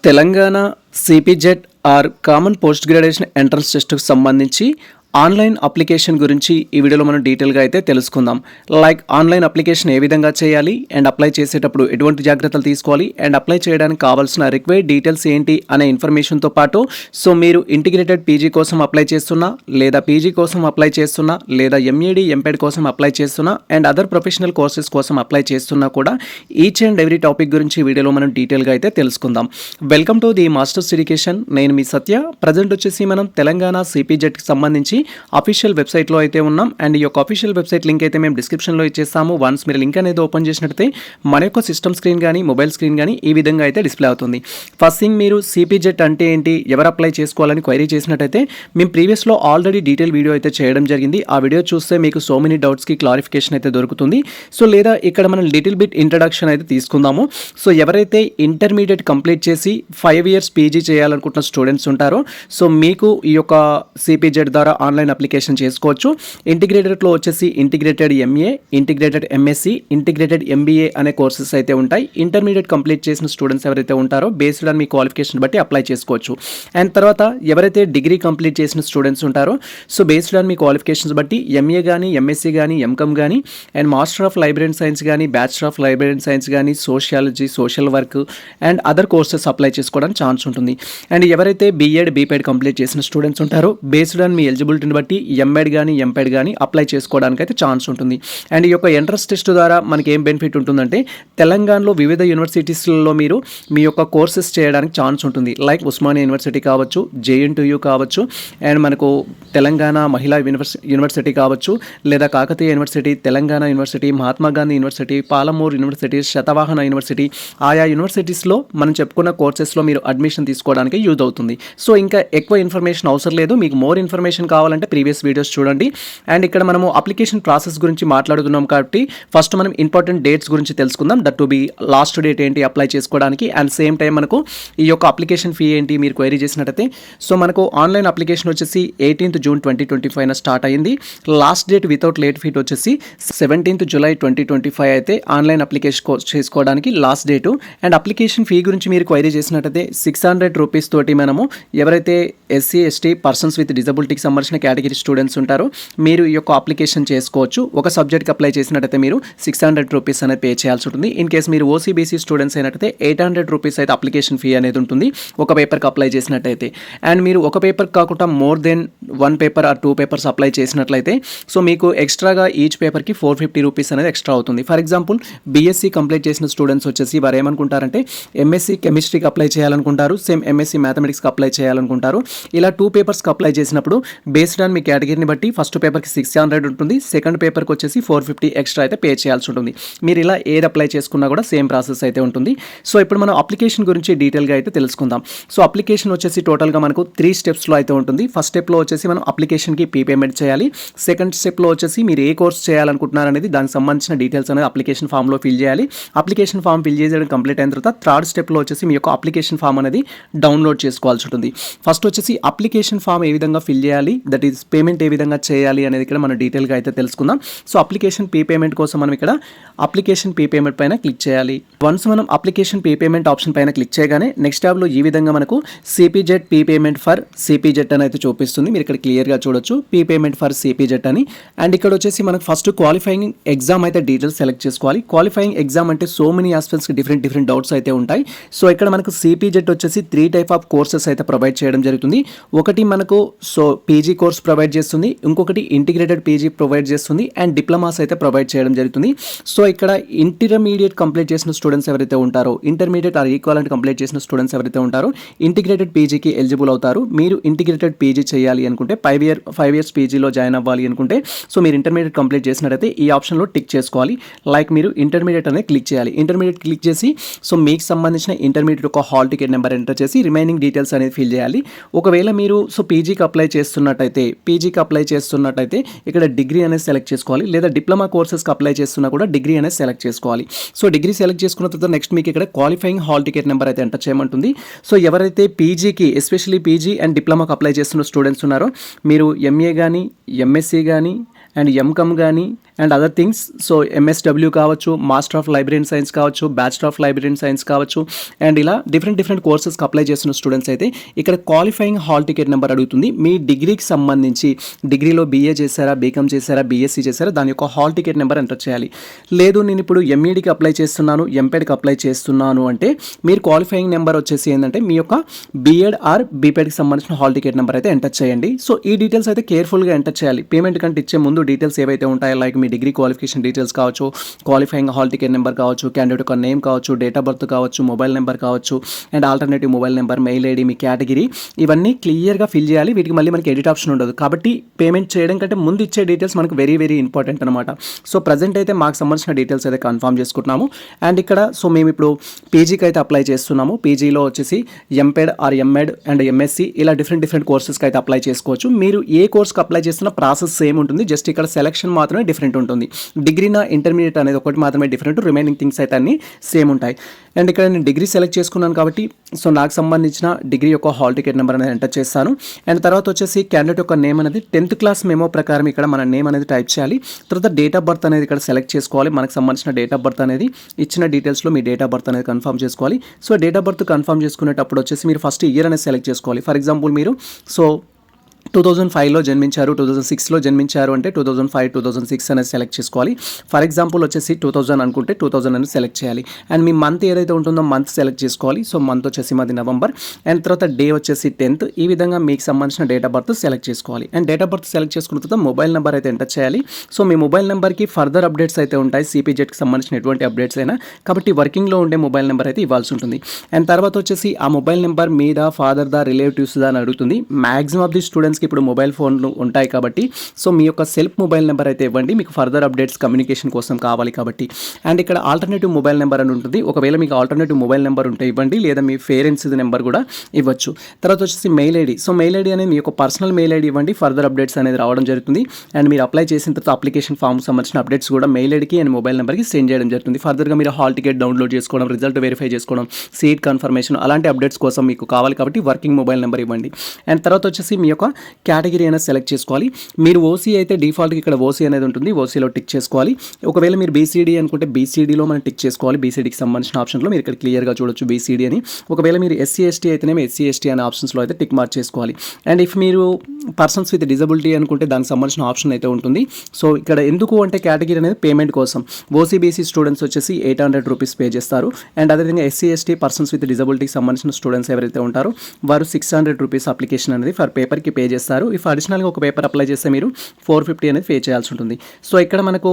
Telangana CPGET or common post graduation entrance టెస్ట్కు సంబంధించి online application గురించి ఈ వీడియోలో మనం డీటెయిల్గా అయితే తెలుసుకుందాం. లైక్ ఆన్లైన్ అప్లికేషన్ ఏ విధంగా చేయాలి అండ్ అప్లై చేసేటప్పుడు ఎటువంటి జాగ్రత్తలు తీసుకోవాలి అండ్ అప్లై చేయడానికి కావాల్సిన రిక్వైర్డ్ డీటెయిల్స్ ఏంటి అనే ఇన్ఫర్మేషన్తో పాటు సో మీరు ఇంటిగ్రేటెడ్ పీజీ కోసం అప్లై చేస్తున్నా లేదా పీజీ కోసం అప్లై చేస్తున్నా లేదా ఎంఏడి ఎంపెడ్ కోసం అప్లై చేస్తున్నా అండ్ అదర్ ప్రొఫెషనల్ కోర్సెస్ కోసం అప్లై చేస్తున్నా కూడా ఈచ్ అండ్ ఎవ్రీ టాపిక్ గురించి వీడియోలో మనం డీటెయిల్గా అయితే తెలుసుకుందాం. Welcome to the masters education. నేను మీ సత్య. ప్రజెంట్ వచ్చేసి మనం తెలంగాణ సిపిజెడ్కి సంబంధించి అఫీషియల్ వెబ్సైట్లో అయితే ఉన్నాం అండ్ ఈ యొక్క అఫీషియల్ వెబ్సైట్ లింక్ అయితే మేము డిస్క్రిప్షన్లో ఇచ్చేస్తాము. వన్స్ మీరు లింక్ అనేది ఓపెన్ చేసినట్టయితే మన యొక్క సిస్టమ్ స్క్రీన్ కానీ మొబైల్ స్క్రీన్ కానీ ఈ విధంగా అయితే డిస్ప్లే అవుతుంది. ఫస్ట్ థింగ్ మీరు సిపిజెడ్ అంటే ఏంటి, ఎవరు అప్లై చేసుకోవాలని క్వైరీ చేసినట్టయితే మేము ప్రీవియస్లో ఆల్రెడీ డీటెయిల్ వీడియో అయితే చేయడం జరిగింది. ఆ వీడియో చూస్తే మీకు సో మెనీ డౌట్స్కి క్లారిఫికేషన్ అయితే దొరుకుతుంది. సో లేదా ఇక్కడ మనం లిటిల్ బిట్ ఇంట్రడక్షన్ అయితే తీసుకుందాము. సో ఎవరైతే ఇంటర్మీడియట్ కంప్లీట్ చేసి 5 years పీజీ చేయాలనుకుంటున్న స్టూడెంట్స్ ఉంటారో సో మీకు ఈ యొక్క సిపిజెడ్ ద్వారా ఆన్లైన్ అప్లికేషన్ చేసుకోవచ్చు. ఇంటిగ్రేటెడ్లో వచ్చేసి integrated MA, integrated MSc, integrated MBA అనే కోర్సెస్ అయితే ఉంటాయి. ఇంటర్మీడియట్ కంప్లీట్ చేసిన స్టూడెంట్స్ ఎవరైతే ఉంటారో బేస్డ్ ఆన్ మీ క్వాలిఫికేషన్ బట్టి అప్లై చేసుకోవచ్చు. అండ్ తర్వాత ఎవరైతే డిగ్రీ కంప్లీట్ చేసిన స్టూడెంట్స్ ఉంటారో సో బేస్డ్ ఆన్ మీ క్వాలిఫికేషన్స్ బట్టి ఎంఏ కానీ ఎంఎస్సి కానీ ఎంకమ్ కానీ and master of library and science కానీ bachelor of library and science కానీ sociology, social work and other courses apply చేసుకోవడానికి ఛాన్స్ ఉంటుంది. అండ్ ఎవరైతే బీఎడ్ బీపెడ్ కంప్లీట్ చేసిన స్టూడెంట్స్ ఉంటారో బేస్డ్ ఆన్ మీ ఎలిజిబిలిటీని బట్టి ఎంఎడ్ కానీ ఎంపెడ్ కానీ అప్లై చేసుకోవడానికి అయితే ఛాన్స్ ఉంటుంది. అండ్ ఈ యొక్క ఎంట్రన్స్ టెస్ట్ ద్వారా మనకి ఏం బెనిఫిట్ ఉంటుందంటే తెలంగాణలో వివిధ యూనివర్సిటీస్లలో మీరు మీ యొక్క కోర్సెస్ చేయడానికి ఛాన్స్ ఉంటుంది. లైక్ ఉస్మానియా యూనివర్సిటీ కావచ్చు, జేఎన్టీయూ కావచ్చు అండ్ మనకు తెలంగాణ మహిళా యూనివర్సిటీ కావచ్చు లేదా Kakatiya University, Telangana University, Mahatma Gandhi University, Palamuru University, Satavahana University, ఆయా యూనివర్సిటీస్లో మనం చెప్పుకున్న కోర్సెస్లో మీరు అడ్మిషన్ తీసుకోవడానికి యూజ్ అవుతుంది. సో ఇంకా ఎక్కువ ఇన్ఫర్మేషన్ అవసరం లేదు. మీకు మోర్ ఇన్ఫర్మేషన్ కావాలంటే ప్రీవియస్ వీడియోస్ చూడండి. అండ్ ఇక్కడ మనము అప్లికేషన్ ప్రాసెస్ గురించి మాట్లాడుతున్నాం కాబట్టి ఫస్ట్ మనం ఇంపార్టెంట్ డేట్స్ గురించి తెలుసుకుందాం. That to be last date ఏంటి అప్లై చేసుకోవడానికి అండ్ సేమ్ టైం మనకు ఈ యొక్క అప్లికేషన్ ఫీ ఏంటి మీరు క్వైరీ చేసినట్టయితే సో మనకు ఆన్లైన్ అప్లికేషన్ వచ్చేసి 18th June 2025 స్టార్ట్ అయింది. Last date without late feet వచ్చేసి 17th July 2025 అయితే ఆన్లైన్ అప్లికేషన్ చేసుకోవడానికి last date. And application fee గురించి మీరు క్వైరీ చేసినట్టయితే 600 రూపీస్ తోటి మనము ఎవరైతే ఎస్సీ ఎస్టీ పర్సన్స్ విత్ డిజబిలిటీకి సంబంధించిన కేటగిరీ స్టూడెంట్స్ ఉంటారో మీరు ఈ యొక్క అప్లికేషన్ చేసుకోవచ్చు. ఒక సబ్జెక్ట్కి అప్లై చేసినట్టయితే మీరు 600 రూపీస్ అనేది పే చేయాల్సి ఉంటుంది. ఇన్ కేస్ మీరు ఓసీబీసీ స్టూడెంట్స్ అయినట్టయితే 800 రూపీస్ అయితే అప్లికేషన్ ఫీ అనేది ఉంటుంది ఒక పేపర్కి అప్లై చేసినట్టయితే. అండ్ మీరు ఒక పేపర్ కాకుండా more than 1 paper or 2 papers apply చేసినట్లయితే సో మీకు ఎక్స్ట్రాగా ఈచ్ పేపర్కి 450 రూపీస్ అనేది ఎక్స్ట్రా అవుతుంది. ఫర్ ఎగ్జాంపుల్ బీఎస్సీ కంప్లీట్ చేసిన స్టూడెంట్స్ వచ్చేసి వారు ఏమనుకుంటారంటే ఎంఎస్సీ కెమిస్ట్రీకి అప్లై చేయాలనుకుంటారు, సేమ్ ఎంఎస్సీ మ్యాథమెటిక్స్కి అప్లై చేయాలనుకుంటారు. ఇలా 2 పేపర్స్కి అప్లై చేసినప్పుడు బేస్డ్ ఆన్ మీ కేటగిరీని బట్టి ఫస్ట్ పేపర్కి 600 ఉంటుంది, సెకండ్ పేపర్కి వచ్చేసి 450 ఎక్స్ట్రా అయితే పే చేయాల్సి ఉంటుంది. మీరు ఇలా ఏది అప్లై చేసుకున్నా కూడా సేమ్ ప్రాసెస్ అయితే ఉంటుంది. సో ఇప్పుడు మనం అప్లికేషన్ గురించి డీటెయిల్గా అయితే తెలుసుకుందాం. సో అప్లికేషన్ వచ్చేసి టోటల్గా మనకు 3 స్టెప్స్లో అయితే ఉంటుంది. ఫస్ట్ స్టెప్లో వచ్చేసి మనం అప్లికేషన్కి పేమెంట్ చేయాలి. సెకండ్ స్టెప్లో వచ్చేసి మీరు ఏ కోర్స్ చేయాలనుకుంటున్నారు అనేది దానికి సంబంధించిన డీటెయిల్స్ అనేది అప్లికేషన్ ఫామ్లో ఫిల్ చేయాలి. అప్లికేషన్ ఫామ్ ఫిల్ చేయడం కంప్లీట్ అయిన తర్వాత థర్డ్ స్టెప్లో వచ్చేసి మీ యొక్క అప్లికేషన్ ఫామ్ అనేది డౌన్లోడ్ చేసుకోవాల్సి ఉంటుంది. ఫస్ట్ వచ్చేసి అప్లికేషన్ ఫామ్ ఏ విధంగా ఫిల్ చేయాలి, దట్ ఈస్ పేమెంట్ ఏ విధంగా చేయాలి అనేది ఇక్కడ మనం డీటెయిల్గా అయితే తెలుసుకుందాం. సో అప్లికేషన్ పేమెంట్ కోసం మనం ఇక్కడ అప్లికేషన్ పేమెంట్ పైన క్లిక్ చేయాలి. వన్స్ మనం అప్లికేషన్ పేమెంట్ ఆప్షన్ పైన క్లిక్ చేయగానే నెక్స్ట్ ట్యాబ్లో ఈ విధంగా మనకు సిపిజెడ్ పేమెంట్ ఫర్ సిపిజెడ్ అని అయితే చూపిస్తుంది. మీరు ఇక్కడ క్లియర్గా చూడొచ్చు పేమెంట్ ఫర్ సిపిజెడ్ అని. అండ్ ఇక్కడ వచ్చేసి మనకు ఫస్ట్ క్వాలిఫైయింగ్ ఎగ్జామ్ అయితే డీటెయిల్స్ సెలెక్ట్ చేసుకోవాలి. క్వాలిఫైయింగ్ ఎగ్జామ్ అంటే సో మెనీ ఆస్పెక్ట్స్కి డిఫరెంట్ డౌట్స్ అయితే ఉంటాయి. సో ఇక్కడ మనకు సిపిజెడ్ వచ్చేసి 3 టైప్ ఆఫ్ కోర్సెస్ అయితే ప్రొవైడ్ చేయడం జరుగుతుంది. ఒకటి మనకు సో పీజీ కోర్స్ ప్రొవైడ్ చేస్తుంది, ఇంకొకటి ఇంటిగ్రేటెడ్ పీజీ ప్రొవైడ్ చేస్తుంది అండ్ డిప్లొమాస్ అయితే ప్రొవైడ్ చేయడం జరుగుతుంది. సో ఇక్కడ ఇంటర్మీడియట్ కంప్లీట్ చేసిన స్టూడెంట్స్ ఎవరైతే ఉంటారో ఇంటర్మీడియట్ ఆర్ ఈక్వాలెంట్ కంప్లీట్ చేసిన స్టూడెంట్స్ ఎవరైతే ఉంటారో ఇంటిగ్రేటెడ్ పీజీకి ఎలిజిబుల్ అవుతారు. మీరు ఇంటిగ్రేటెడ్ పీజీ చేయాలి అనుకుంటే 5 years పీజీలో జాయిన్ అవ్వాలి అనుకుంటే సో మీరు ఇంటర్మీడియట్ కంప్లీట్ చేసినట్టయితే ఈ ఆప్షన్లో టిక్ చేసుకోవాలి. లైక్ మీరు ఇంటర్మీడియట్ అనేది క్లిక్ చేయాలి. ఇంటర్మీడియట్ క్లిక్ చేసి సో మీకు సంబంధించిన ఇంటర్మీడియట్ ఒక హాల్ టికెట్ నెంబర్ ఎంటర్ చేసి రిమైనింగ్ డీటెయిల్స్ అనేది ఫిల్ చేయాలి. ఒకవేళ మీరు సో పీజీకి అప్లై చేస్తున్నట్టయితే ఇక్కడ డిగ్రీ అనేది సెలెక్ట్ చేసుకోవాలి, లేదా డిప్లొమా కోర్సెస్కి అప్లై చేస్తున్నా కూడా డిగ్రీ అనేది సెలెక్ట్ చేసుకోవాలి. సో డిగ్రీ సెలెక్ట్ చేసుకున్న తర్వాత నెక్స్ట్ మీకు ఇక్కడ క్వాలిఫైయింగ్ హాల్ టికెట్ నెంబర్ అయితే ఎంటర్ చేయమంటుంది. సో ఎవరైతే పీజీకి ఎస్పెషల్లీ పీజీ అండ్ డిప్లొమాకి అప్లై చేస్తున్న స్టూడెంట్స్ ఉన్నారో మీరు ఎంఏ కానీ ఎంఎస్సీ కానీ అండ్ ఎంకమ్ కానీ and other things. So MSW కావచ్చు, master of library and science కావచ్చు, bachelor of library and science కావచ్చు, అండ్ ఇలా డిఫరెంట్ కోర్సెస్కి అప్లై చేస్తున్న స్టూడెంట్స్ అయితే ఇక్కడ క్వాలిఫైయింగ్ హాల్ టికెట్ నెంబర్ అడుగుతుంది. మీ డిగ్రీకి సంబంధించి డిగ్రీలో బీఏ చేశారా, బీకామ్ చేశారా, బీఎస్సీ చేశారా, దాని యొక్క హాల్ టికెట్ నెంబర్ ఎంటర్ చేయాలి. లేదు నేను ఇప్పుడు ఎంఈడికి అప్లై చేస్తున్నాను, ఎంపెడ్కి అప్లై చేస్తున్నాను అంటే మీరు క్వాలిఫైయింగ్ నెంబర్ వచ్చేసి ఏంటంటే మీ యొక్క బీఎడ్ ఆర్ బీపెడ్కి సంబంధించిన హాల్ టికెట్ నెంబర్ అయితే ఎంటర్ చేయండి. సో ఈ డీటెయిల్స్ అయితే కేర్ఫుల్గా ఎంటర్ చేయాలి. పేమెంట్ కంటే ఇచ్చే ముందు డీటెయిల్స్ ఏవైతే ఉంటాయో లైక్ మీ డిగ్రీ క్వాలిఫికేషన్ డీటెయిల్స్ కావచ్చు, క్వాలిఫైయింగ్ హాల్ టికెట్ నెంబర్ కావచ్చు, క్యాండిడేట్ యొక్క నేమ్ కావచ్చు, డేట్ ఆఫ్ బర్త్ కావచ్చు, మొబైల్ నెంబర్ కావచ్చు, and alternative mobile number, mail ID, me category, ఇవన్నీ క్లియర్గా ఫిల్ చేయాలి. వీటికి మళ్ళీ మనకి ఎడిట్ ఆప్షన్ ఉండదు. కాబట్టి పేమెంట్ చేయడం కంటే ముందు ఇచ్చే డీటెయిల్స్ మనకు వెరీ ఇంపార్టెంట్ అనమాట. సో ప్రజెంట్ అయితే మాకు సంబంధించిన డీటెయిల్స్ అయితే కన్ఫర్మ్ చేసుకుంటున్నాము. అండ్ ఇక్కడ సో మేము ఇప్పుడు పీజీకి అయితే అప్లై చేస్తున్నాము. పీజీలో వచ్చేసి MPEd or MEd and MSc ఇలా డిఫరెంట్ కోర్సెస్కి అయితే అప్లై చేసుకోవచ్చు. మీరు ఏ కోర్స్కి అప్లై చేస్తున్న ప్రాసెస్ సేమ్ ఉంటుంది, జస్ట్ ఇక్కడ సెలక్షన్ మాత్రమే డిఫరెంట్ ఉంటుంది. డిగ్రీనా ఇంటర్మీడియట్ అనేది ఒకటి మాత్రమే డిఫరెంట్, రిమైనింగ్ థింగ్స్ అయితే అన్ని సేమ్ ఉంటాయి. అండ్ ఇక్కడ నేను డిగ్రీ సెలెక్ట్ చేసుకున్నాను కాబట్టి సో నాకు సంబంధించిన డిగ్రీ యొక్క హాల్ టికెట్ నెంబర్ అనేది ఎంటర్ చేస్తాను. అండ్ తర్వాత వచ్చేసి క్యాండిడేట్ యొక్క నేమ్ అనేది 10th క్లాస్ మెమో ప్రకారం ఇక్కడ మన నేమ్ అనేది టైప్ చేయాలి. తర్వాత డేట్ ఆఫ్ బర్త్ అనేది ఇక్కడ సెలెక్ట్ చేసుకోవాలి. మనకు సంబంధించిన డేట్ ఆఫ్ బర్త్ అనేది ఇచ్చిన డీటెయిల్స్లో మీ డేట్ ఆఫ్ బర్త్ అనేది కన్ఫర్మ్ చేసుకోవాలి. So date of birth confirm చేసుకునేటప్పుడు వచ్చేసి మీరు ఫస్ట్ ఇయర్ అనేది సెలెక్ట్ చేసుకోవాలి. ఫర్ ఎగ్జాంపుల్ మీరు సో 2005లో జన్మించారు, 2006లో జన్మించారు అంటే 2005, 2006 అనేది సెలెక్ట్ చేసుకోవాలి. ఫర్ ఎగ్జాంపుల్ వచ్చేసి 2000 అనుకుంటే 2000 అనేది సెలెక్ట్ చేయాలి. అండ్ మీ మంత్ ఏదైతే ఉంటుందో మంత్ సెలెక్ట్ చేసుకోవాలి. సో మంత్ వచ్చేసి మాది నవంబర్. అండ్ తర్వాత డే వచ్చేసి 10th. ఈ విధంగా మీకు సంబంధించిన డేట్ ఆఫ్ బర్త్ సెలెక్ట్ చేసుకోవాలి. And date of birth select చేసుకున్న తర్వాత మొబైల్ నెంబర్ అయితే ఎంటర్ చేయాలి. సో మీ మొబైల్ నెంబర్కి ఫర్దర్ అప్డేట్స్ అయితే ఉంటాయి, సిపిజెడ్కి సంబంధించిన ఎటువంటి అప్డేట్స్ అయినా. కాబట్టి వర్కింగ్లో ఉండే మొబైల్ నెంబర్ అయితే ఇవ్వాల్సి ఉంటుంది. అండ్ తర్వాత వచ్చేసి ఆ మొబైల్ నెంబర్ మీద ఫాదర్దా, రిలేటివ్స్దా అని అడుగుతుంది. మ్యాక్సిమం ఆఫ్ ది స్టూడెంట్స్కి ఇప్పుడు మొబైల్ ఫోన్లు ఉంటాయి కాబట్టి సో మీ యొక్క సెల్ఫ్ మొబైల్ నెంబర్ అయితే ఇవ్వండి, మీకు ఫర్దర్ అప్డేట్స్ కమ్యూనికేషన్ కోసం కావాలి కాబట్టి. అండ్ ఇక్కడ ఆల్టర్నేటివ్ మొబైల్ నెంబర్ అని ఉంటుంది. ఒకవేళ మీకు ఆల్టర్నేటివ్ మొబైల్ నెంబర్ ఉంటే ఇవ్వండి, లేదా మీ పేరెంట్స్ నెంబర్ కూడా ఇవ్వచ్చు. తర్వాత వచ్చేసి mail ID. So mail ID అనేది మీ యొక్క పర్సనల్ మెయిల్ ఐడి ఇవ్వండి, ఫర్దర్ అప్డేట్స్ అనేది రావడం జరుగుతుంది. అండ్ మీరు అప్లై చేసిన తర్వాత అప్లికేషన్ ఫామ్ సంబంధించిన అప్డేట్స్ కూడా మెయిల్ ఐడికి అండ్ మొబైల్ నెంబర్కి సెండ్ చేయడం జరుగుతుంది. ఫర్దర్గా మీరు హాల్ టికెట్ డౌన్లోడ్ చేసుకోవడం, రిజల్ట్ వెరిఫై చేసుకోవడం, సీట్ కన్ఫర్మేషన్ అలాంటి అప్డేట్స్ కోసం మీకు కావాలి కాబట్టి వర్కింగ్ మొబైల్ నెంబర్ ఇవ్వండి. అండ్ తర్వాత వచ్చేసి మీ యొక్క కేటగిరీ అనేది సెలెక్ట్ చేసుకోవాలి. మీరు ఓసీ అయితే డిఫాల్ట్గా ఇక్కడ ఓసీ అనేది ఉంటుంది, ఓసీలో టిక్ చేసుకోవాలి. ఒకవేళ మీరు బీసీడీ అనుకుంటే బీసీడీలో మనం టిక్ చేసుకోవాలి. బీసీడీకి సంబంధించిన ఆప్షన్లో మీరు ఇక్కడ క్లియర్గా చూడొచ్చు బీసీడీ అని. ఒకవేళ మీరు ఎస్సీ ఎస్టీ అయితేనేమో ఎస్సీ ఎస్టీ అనే ఆప్షన్స్లో అయితే టిక్ మార్క్ చేసుకోవాలి. అండ్ ఇఫ్ మీరు పర్సన్స్ విత్ డిజబిలిటీ అనుకుంటే దానికి సంబంధించిన ఆప్షన్ అయితే ఉంటుంది. సో ఇక్కడ ఎందుకు అంటే కేటగిరీ అనేది పేమెంట్ కోసం. ఓసీబీసీ స్టూడెంట్స్ వచ్చేసి 800 రూపీస్ పే చేస్తారు. అండ్ అదేవిధంగా ఎస్సీ ఎస్టీ పర్సన్స్ విత్ డిజబిలిటీకి సంబంధించిన స్టూడెంట్స్ ఎవరైతే ఉంటారో వారు 600 రూపీస్ అప్లికేషన్ అనేది ఫర్ పేపర్కి పే చేస్తారు. ఇఫ్ అడిషనల్గా ఒక పేపర్ అప్లై చేస్తే మీరు 450 అనేది పే చేయాల్సి ఉంటుంది. సో ఇక్కడ మనకు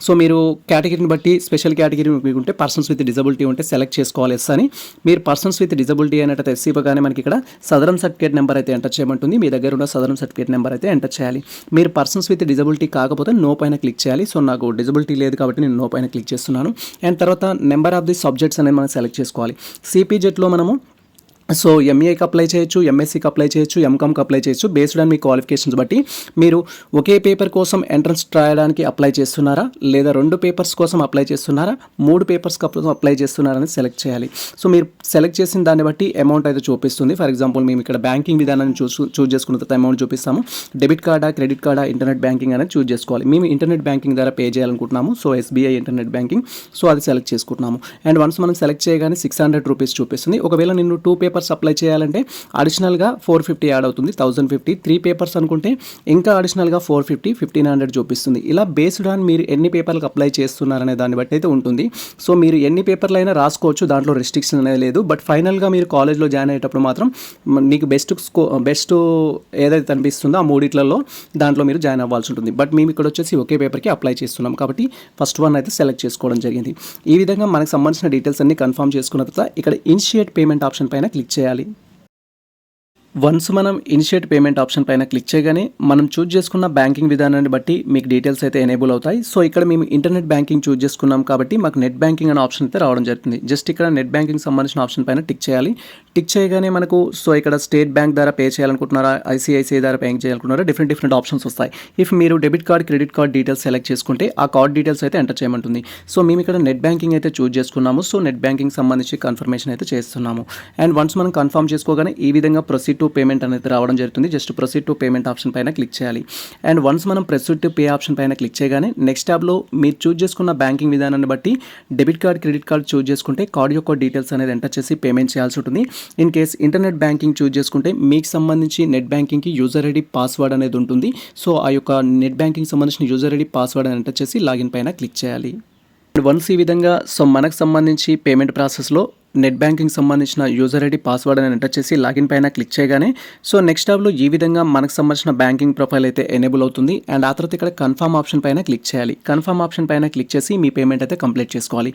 సో మీరు కేటగిరీని బట్టి స్పెషల్ కేటగిరీ మీకు ఉంటే పర్సన్స్ విత్ డిజబిలిటీ ఉంటే సెలెక్ట్ చేసుకోవాలి ఎస్ అని. మీరు పర్సన్స్ విత్ డిజబిలిటీ అనేటైతే ఎస్సీ ఇవ్వగానే మనకి ఇక్కడ సదరన్ సర్టిఫికేట్ నెంబర్ అయితే ఎంటర్ చేయమంటుంది. మీ దగ్గర ఉన్న సదరన్ సర్టిఫికేట్ నెంబర్ అయితే ఎంటర్ చేయాలి. మీరు పర్సన్స్ విత్ డిజబిలిటీ కాకపోతే నో పైన క్లిక్ చేయాలి. సో నాకు డిజబిలిటీ లేదు కాబట్టి నేను నో పైన క్లిక్ చేస్తున్నాను. అండ్ తర్వాత నెంబర్ ఆఫ్ ది సబ్జెక్ట్స్ అనేది మనం సెలెక్ట్ చేసుకోవాలి. సిపిజెట్లో మనము సో ఎంఏకి అప్లై చేయొచ్చు, ఎంఎస్సికి అప్లై చేయొచ్చు, ఎంకామ్కి అప్లై చేయొచ్చు. బేస్డ్ ఆన్ మీ క్వాలిఫికేషన్స్ బట్టి మీరు ఒకే పేపర్ కోసం ఎంట్రన్స్ రాయడానికి అప్లై చేస్తున్నారా, లేదా 2 పేపర్స్ కోసం అప్లై చేస్తున్నారా, 3 పేపర్స్ కోసం అప్లై చేస్తున్నారా అనేది సెలెక్ట్ చేయాలి. సో మీరు సెలెక్ట్ చేసిన దాన్ని బట్టి అమౌంట్ అయితే చూపిస్తుంది. ఫర్ ఎగ్జాంపుల్ మేము ఇక్కడ బ్యాంకింగ్ విధానాన్ని చూస్ చేసుకున్న తర్వాత అమౌంట్ చూపిస్తాము. డెబిట్ కార్డా, క్రెడిట్ కార్డా, ఇంటర్నెట్ బ్యాంకింగ్ అనేది చూస్ చేసుకోవాలి. మేము ఇంటర్నెట్ బ్యాంకింగ్ ద్వారా పే చేయాలనుకుంటున్నాము. So SBI internet banking, so అది సెలెక్ట్ చేసుకుంటున్నాము. అండ్ వన్స్ మనం సెలెక్ట్ చేయగానే 600 రూపీస్ చూపిస్తుంది. ఒకవేళ నేను 2 పేపర్స్ అప్లై చేయాలంటే అడిషనల్గా 450 యాడ్ అవుతుంది, 1050. 3 పేపర్స్ అనుకుంటే ఇంకా అడిషనల్గా 450, 1500 చూపిస్తుంది. ఇలా బేస్డ్ ఆన్ మీరు ఎన్ని పేపర్లకు అప్లై చేస్తున్నారనే దాన్ని బట్టి అయితే ఉంటుంది. సో మీరు ఎన్ని పేపర్లు అయినా రాసుకోవచ్చు, దాంట్లో రెస్ట్రిక్షన్ అనేది లేదు. బట్ ఫైనల్గా మీరు కాలేజ్లో జాయిన్ అయ్యేటప్పుడు మాత్రం మీకు బెస్ట్ ఏదైతే అనిపిస్తుందో ఆ 3 దాంట్లో మీరు జాయిన్ అవ్వాల్సి ఉంటుంది. బట్ మేము ఇక్కడ వచ్చేసి ఒకే పేపర్కి అప్లై చేస్తున్నాం కాబట్టి ఫస్ట్ వన్ అయితే సెలెక్ట్ చేసుకోవడం జరిగింది. ఈ విధంగా మనకు సంబంధించిన డీటెయిల్స్ అన్ని కన్ఫర్మ్ చేసుకున్న తర్వాత ఇక్కడ ఇనిషియేట్ పేమెంట్ ఆప్షన్ పైన క్లిక్ చేయాలి. వన్స్ మనం ఇనిషియేట్ పేమెంట్ ఆప్షన్ పైన క్లిక్ చేయగానే మనం చూజ్ చేసుకున్న బ్యాంకింగ్ విధానాన్ని బట్టి మీకు డీటెయిల్స్ అయితే ఎనేబుల్ అవుతాయి. సో ఇక్కడ మేము ఇంటర్నెట్ బ్యాంకింగ్ చూజ్ చేసుకున్నాం కాబట్టి మాకు నెట్ బ్యాంకింగ్ అనే ఆప్షన్ అయితే రావడం జరుగుతుంది. జస్ట్ ఇక్కడ నెట్ బ్యాంకింగ్ సంబంధించిన ఆప్షన్ పైన టిక్ చేయాలి. టిక్ చేయగానే మనకు సో ఇక్కడ స్టేట్ బ్యాంక్ ద్వారా పే చేయాలనుకుంటున్నారా, ఐసిఐసిఐ ద్వారా పే చేయాలనుకుంటున్నారా, డిఫరెంట్ ఆప్షన్స్ వస్తాయి. ఇఫ్ మీరు debit card, credit card details select చేసుకుంటే ఆ కార్డ్ డీటెయిల్స్ అయితే ఎంటర్ చేయమంటుంది. సో మేము ఇక్కడ నెట్ బ్యాంకింగ్ అయితే చూజ్ చేసుకున్నాము. సో నెట్ బ్యాంకింగ్ సంబంధించి కన్ఫర్మేషన్ అయితే చేస్తున్నాము. అండ్ వన్స్ మనం కన్ఫర్మ్ చేసుకోగానే ఈ విధంగా ప్రొసీడ్ టు పేమెంట్ అనేది రావడం జరుగుతుంది. Just proceed to payment option పైన క్లిక్ చేయాలి. అండ్ వన్స్ మనం ప్రొసీడ్ టు పే ఆప్షన్ పైన క్లిక్ చేయగానే నెక్స్ట్ ట్యాబ్లో మీరు చూస్ చేసుకున్న బ్యాంకింగ్ విధానాన్ని బట్టి డెబిట్ కార్డ్, క్రెడిట్ కార్డ్ చూస్ చేసుకుంటే కార్డ్ యొక్క డీటెయిల్స్ అనేది ఎంటర్ చేసి పేమెంట్ చేయాల్సి ఉంటుంది. ఇన్ కేస్ ఇంటర్నెట్ బ్యాంకింగ్ చూస్ చేసుకుంటే మీకు సంబంధించి నెట్ బ్యాంకింగ్కి యూజర్ ఐడి పాస్వర్డ్ అనేది ఉంటుంది. సో ఆ యొక్క నెట్ బ్యాంకింగ్ సంబంధించిన యూజర్ ఐడి పాస్వర్డ్ అని ఎంటర్ చేసి లాగిన్ పైన క్లిక్ చేయాలి. వన్స్ ఈ విధంగా మనకు సంబంధించి పేమెంట్ ప్రాసెస్లో నెట్ బ్యాంకింగ్ సంబంధించిన యూజర్ ఐడి పాస్వర్డ్ అని ఎంటర్ చేసి లాగిన్ పైన క్లిక్ చేయగానే నెక్స్ట్ ట్యాబ్లో ఈ విధంగా మనకు సంబంధించిన బ్యాంకింగ్ ప్రొఫైల్ అయితే ఎనేబుల్ అవుతుంది. అండ్ ఆ తర్వాత ఇక్కడ కన్ఫర్మ్ ఆప్షన్ పైన క్లిక్ చేయాలి. కన్ఫర్మ్ ఆప్షన్ పైన క్లిక్ చేసి మీ పేమెంట్ అయితే కంప్లీట్ చేసుకోవాలి.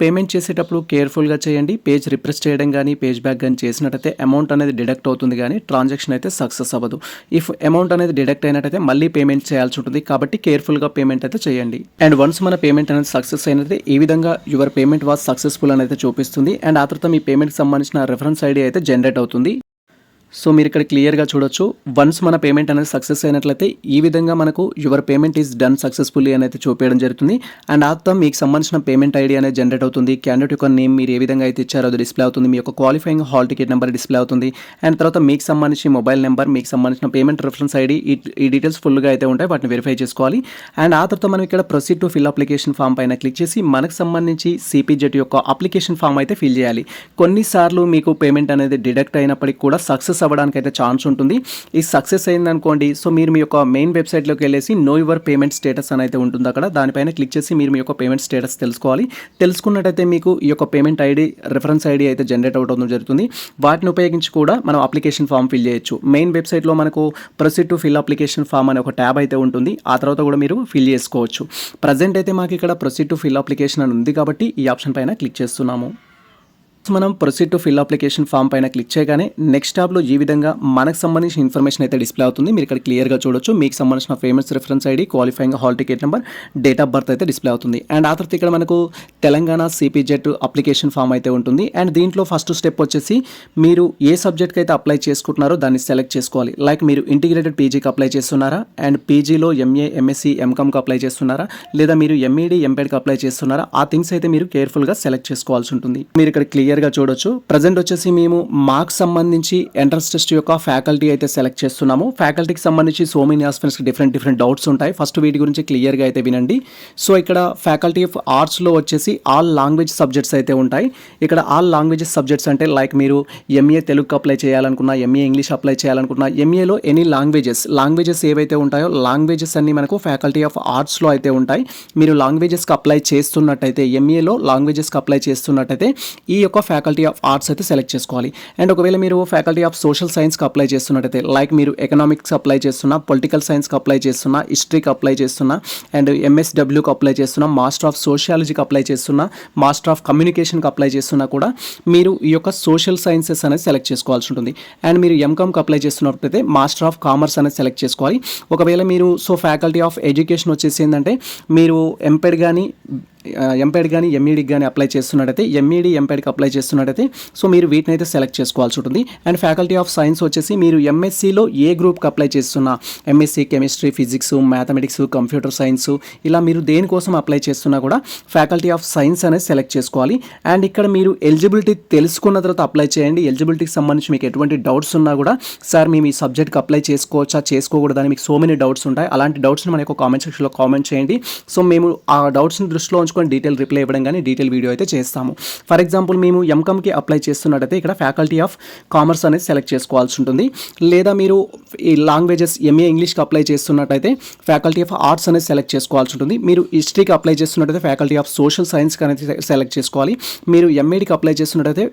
పేమెంట్ చేసేటప్పుడు కేర్ఫుల్గా చేయండి. పేజ్ రిప్రెస్ చేయడం కానీ పేజ్ బ్యాక్ కానీ చేసినట్టయితే అమౌంట్ అనేది డిడక్ట్ అవుతుంది, కానీ ట్రాన్సాక్షన్ అయితే సక్సెస్ అవ్వదు. ఇఫ్ అమౌంట్ అనేది డిడక్ట్ అయినట్టయితే మళ్ళీ పేమెంట్ చేయాల్సి ఉంటుంది, కాబట్టి కేర్ఫుల్గా పేమెంట్ అయితే చేయండి. అండ్ వన్స్ మన పేమెంట్ అనేది సక్సెస్ అయినట్లయితే ఈ విధంగా యువర్ పేమెంట్ వాజ్ సక్సెస్ఫుల్ అని అయితే చూపిస్తుంది. అండ్ ఆ తర్వాత మీ పేమెంట్కి సంబంధించిన రెఫరెన్స్ ఐడి అయితే జనరేట్ అవుతుంది. మీరు ఇక్కడ క్లియర్గా చూడొచ్చు. వన్స్ మన పేమెంట్ అనేది సక్సెస్ అయినట్లయితే ఈ విధంగా మనకు your payment is done successfully అని అయితే చూపించడం జరుగుతుంది. అండ్ ఆ తర్వాత మీకు సంబంధించిన పేమెంట్ ఐడి అనేది జనరేట్ అవుతుంది. క్యాండిడేట్ యొక్క నేమ్ మీరు ఏ విధంగా అయితే ఇచ్చారో అది డిస్ప్లే అవుతుంది. మీ యొక్క qualifying hall ticket number display అవుతుంది. అండ్ తర్వాత మీకు సంబంధించి మొబైల్ నెంబర్, మీకు సంబంధించిన పేమెంట్ రెఫరెన్స్ ఐడి, ఈ డీటెయిల్స్ ఫుల్గా అయితే ఉంటాయి, వాటిని వెరిఫై చేసుకోవాలి. అండ్ ఆ తర్వాత మనం ఇక్కడ proceed to fill application form పైన క్లిక్ చేసి మనకు సంబంధించి CPZ యొక్క అప్లికేషన్ ఫామ్ అయితే ఫిల్ చేయాలి. కొన్నిసార్లు మీకు పేమెంట్ అనేది డిడక్ట్ అయినప్పటికీ కూడా సక్సెస్ అవ్వడానికి అయితే ఛాన్స్ ఉంటుంది. ఈ సక్సెస్ అయిందనుకోండి, మీరు మీ యొక్క మెయిన్ వెబ్సైట్లోకి వెళ్ళేసి నో యువర్ పేమెంట్ స్టేటస్ అని అయితే ఉంటుంది. అక్కడ దానిపైన క్లిక్ చేసి మీరు మీ యొక్క పేమెంట్ స్టేటస్ తెలుసుకోవాలి. తెలుసుకున్నట్టయితే మీకు ఈ యొక్క పేమెంట్ ఐడి, రెఫరెన్స్ ఐడి అయితే జనరేట్ అవడం జరుగుతుంది. వాటిని ఉపయోగించి కూడా మనం అప్లికేషన్ ఫామ్ ఫిల్ చేయొచ్చు. మెయిన్ వెబ్సైట్లో మనకు proceed to fill application form అనే ఒక ట్యాబ్ అయితే ఉంటుంది. ఆ తర్వాత కూడా మీరు ఫిల్ చేసుకోవచ్చు. ప్రజెంట్ అయితే మాకు ఇక్కడ ప్రొసీడ్ టు ఫిల్ అప్లికేషన్ అని ఉంది కాబట్టి ఈ ఆప్షన్ పైన క్లిక్ చేస్తున్నాము. మనం proceed to fill application form పైన క్లిక్ చేయగానే నెక్స్ట్ ట్యాబ్లో ఈ విధంగా మనకు సంబంధించిన ఇన్ఫర్మేషన్ అయితే డిస్ప్లే అవుతుంది. మీరు ఇక్కడ క్లియర్గా చూడొచ్చు. మీకు సంబంధించిన payments reference ID, qualifying hall ticket number, date of birth అయితే డిస్ప్లే అవుతుంది. అండ్ ఆ తర్వాత ఇక్కడ మనకు తెలంగాణ CPZ అప్లికేషన్ ఫామ్ అయితే ఉంటుంది. అండ్ దీంట్లో ఫస్ట్ స్టెప్ వచ్చేసి మీరు ఏ సబ్జెక్ట్కి అయితే అప్లై చేసుకుంటున్నారో దాన్ని సెలెక్ట్ చేసుకోవాలి. లైక్ మీరు ఇంటిగ్రేటెడ్ పీజీకి అప్లై చేస్తున్నారా, అండ్ పీజీలో MA, MSc, MComకి అప్లై చేస్తున్నారా, లేదా మీరు MED, MPedకి అప్లై చేస్తున్నారా, ఆ థింగ్స్ అయితే మీరు కేర్ఫుల్గా సెలెక్ట్ చేసుకోవాల్సి ఉంటుంది. మీరు ఇక్కడ క్లియర్గా చూడొచ్చు. ప్రజెంట్ వచ్చేసి మేము మార్క్స్ సంబంధించి ఎంట్రన్స్ టెస్ట్ యొక్క ఫ్యాకల్టీ అయితే సెలెక్ట్ చేస్తున్నాము. ఫ్యాకల్టీకి సంబంధించి సో మెనీ ఆస్పిరెంట్స్కి డిఫరెంట్ డౌట్స్ ఉంటాయి. ఫస్ట్ వీటి గురించి క్లియర్గా అయితే వినండి. ఇక్కడ ఫ్యాకల్టీ ఆఫ్ ఆర్ట్స్లో వచ్చేసి ఆల్ లాంగ్వేజ్ సబ్జెక్ట్స్ అయితే ఉంటాయి. ఇక్కడ ఆల్ లాంగ్వేజెస్ సబ్జెక్ట్స్ అంటే లైక్ మీరు MA తెలుగుకి అప్లై చేయాలనుకున్నా, MA ఇంగ్లీష్ అప్లై చేయాలనుకున్నా, MAలో ఎనీ లాంగ్వేజెస్ ఏవైతే ఉంటాయో లాంగ్వేజెస్ అన్ని మనకు ఫ్యాకల్టీ ఆఫ్ ఆర్ట్స్లో అయితే ఉంటాయి. మీరు లాంగ్వేజెస్కి అప్లై చేస్తున్నట్టయితే, MAలో లాంగ్వేజెస్కి అప్లై చేస్తున్నట్టయితే ఈ యొక్క ఫ్యాకల్టీ ఆఫ్ ఆర్ట్స్ అయితే సెలెక్ట్ చేసుకోవాలి. అండ్ ఒకవేళ మీరు ఫ్యాకల్టీ ఆఫ్ సోషల్ సైన్స్కి అప్లై చేస్తున్నట్టయితే, లైక్ మీరు ఎకనామిక్స్ అప్లై చేస్తున్నా, పొలిటికల్ సైన్స్కి అప్లై చేస్తున్నా, హిస్టరీకి అప్లై చేస్తున్నా, అండ్ MSWకి అప్లై చేస్తున్నా, మాస్టర్ ఆఫ్ సోషియాలజీకి అప్లై చేస్తున్నా, మాస్టర్ ఆఫ్ కమ్యూనికేషన్కి అప్లై చేస్తున్నా కూడా మీరు ఈ యొక్క సోషల్ సైన్సెస్ అనేది సెలెక్ట్ చేసుకోవాల్సి ఉంటుంది. అండ్ మీరు MComకి అప్లై చేస్తున్నట్టయితే మాస్టర్ ఆఫ్ కామర్స్ అనేది సెలెక్ట్ చేసుకోవాలి. ఒకవేళ మీరు ఫ్యాకల్టీ ఆఫ్ ఎడ్యుకేషన్ వచ్చేసి ఏంటంటే మీరు ఎంపెడ్ కానీ MEDకి కానీ అప్లై చేస్తున్నట్టయితే, MED, MPedకి అప్లై చేస్తున్నట్టయితే మీరు వీటిని అయితే సెలెక్ట్ చేసుకోవాల్సి ఉంటుంది. అండ్ ఫ్యాకల్టీ ఆఫ్ సైన్స్ వచ్చేసి మీరు MScలో ఏ గ్రూప్కి అప్లై చేస్తున్నా, MSc chemistry, physics, mathematics, computer science, ఇలా మీరు దేనికోసం అప్లై చేస్తున్నా కూడా ఫ్యాకల్టీ ఆఫ్ సైన్స్ అనేది సెలెక్ట్ చేసుకోవాలి. అండ్ ఇక్కడ మీరు ఎలిజిబిలిటీ తెలుసుకున్న తర్వాత అప్లై చేయండి. ఎలిజిబిలిటీకి సంబంధించి మీకు ఎటువంటి డౌట్స్ ఉన్నా కూడా, సార్ మేము ఈ సబ్జెక్ట్కి అప్లై చేసుకోవచ్చా, చేసుకోకూడదని మీకు సో మెనీ డౌట్స్ ఉంటాయి. అలాంటి డౌట్స్ని మన యొక్క కామెంట్ సెక్షన్లో కామెంట్ చేయండి. మేము ఆ డౌట్స్ని దృష్టిలో ఉంచుకొని డీటెయిల్ రిప్లై ఇవ్వడం కానీ డీటెయిల్ వీడియో అయితే చేస్తాము. ఫర్ ఎగ్జాంపుల్ మేము MComకి అప్లై చేస్తున్నట్టయితే ఇక్కడ ఫ్యాకల్టీ ఆఫ్ కామర్స్ అనేది సెలెక్ట్ చేసుకోవాల్సి ఉంటుంది. లేదా మీరు ఈ లాంగ్వేజెస్ MA ఇంగ్లీష్కి అప్లై చేస్తున్నట్టయితే ఫ్యాకల్టీ ఆఫ్ ఆర్ట్స్ అనేది సెలెక్ట్ చేసుకోవాల్సి ఉంటుంది. మీరు హిస్టరీకి అప్లై చేస్తున్నట్టయితే ఫ్యాకల్టీ ఆఫ్ సోషల్ సైన్స్కి అనేది సెలెక్ట్ చేసుకోవాలి. మీరు MEDకి అప్లై చేస్తున్నట్టయితే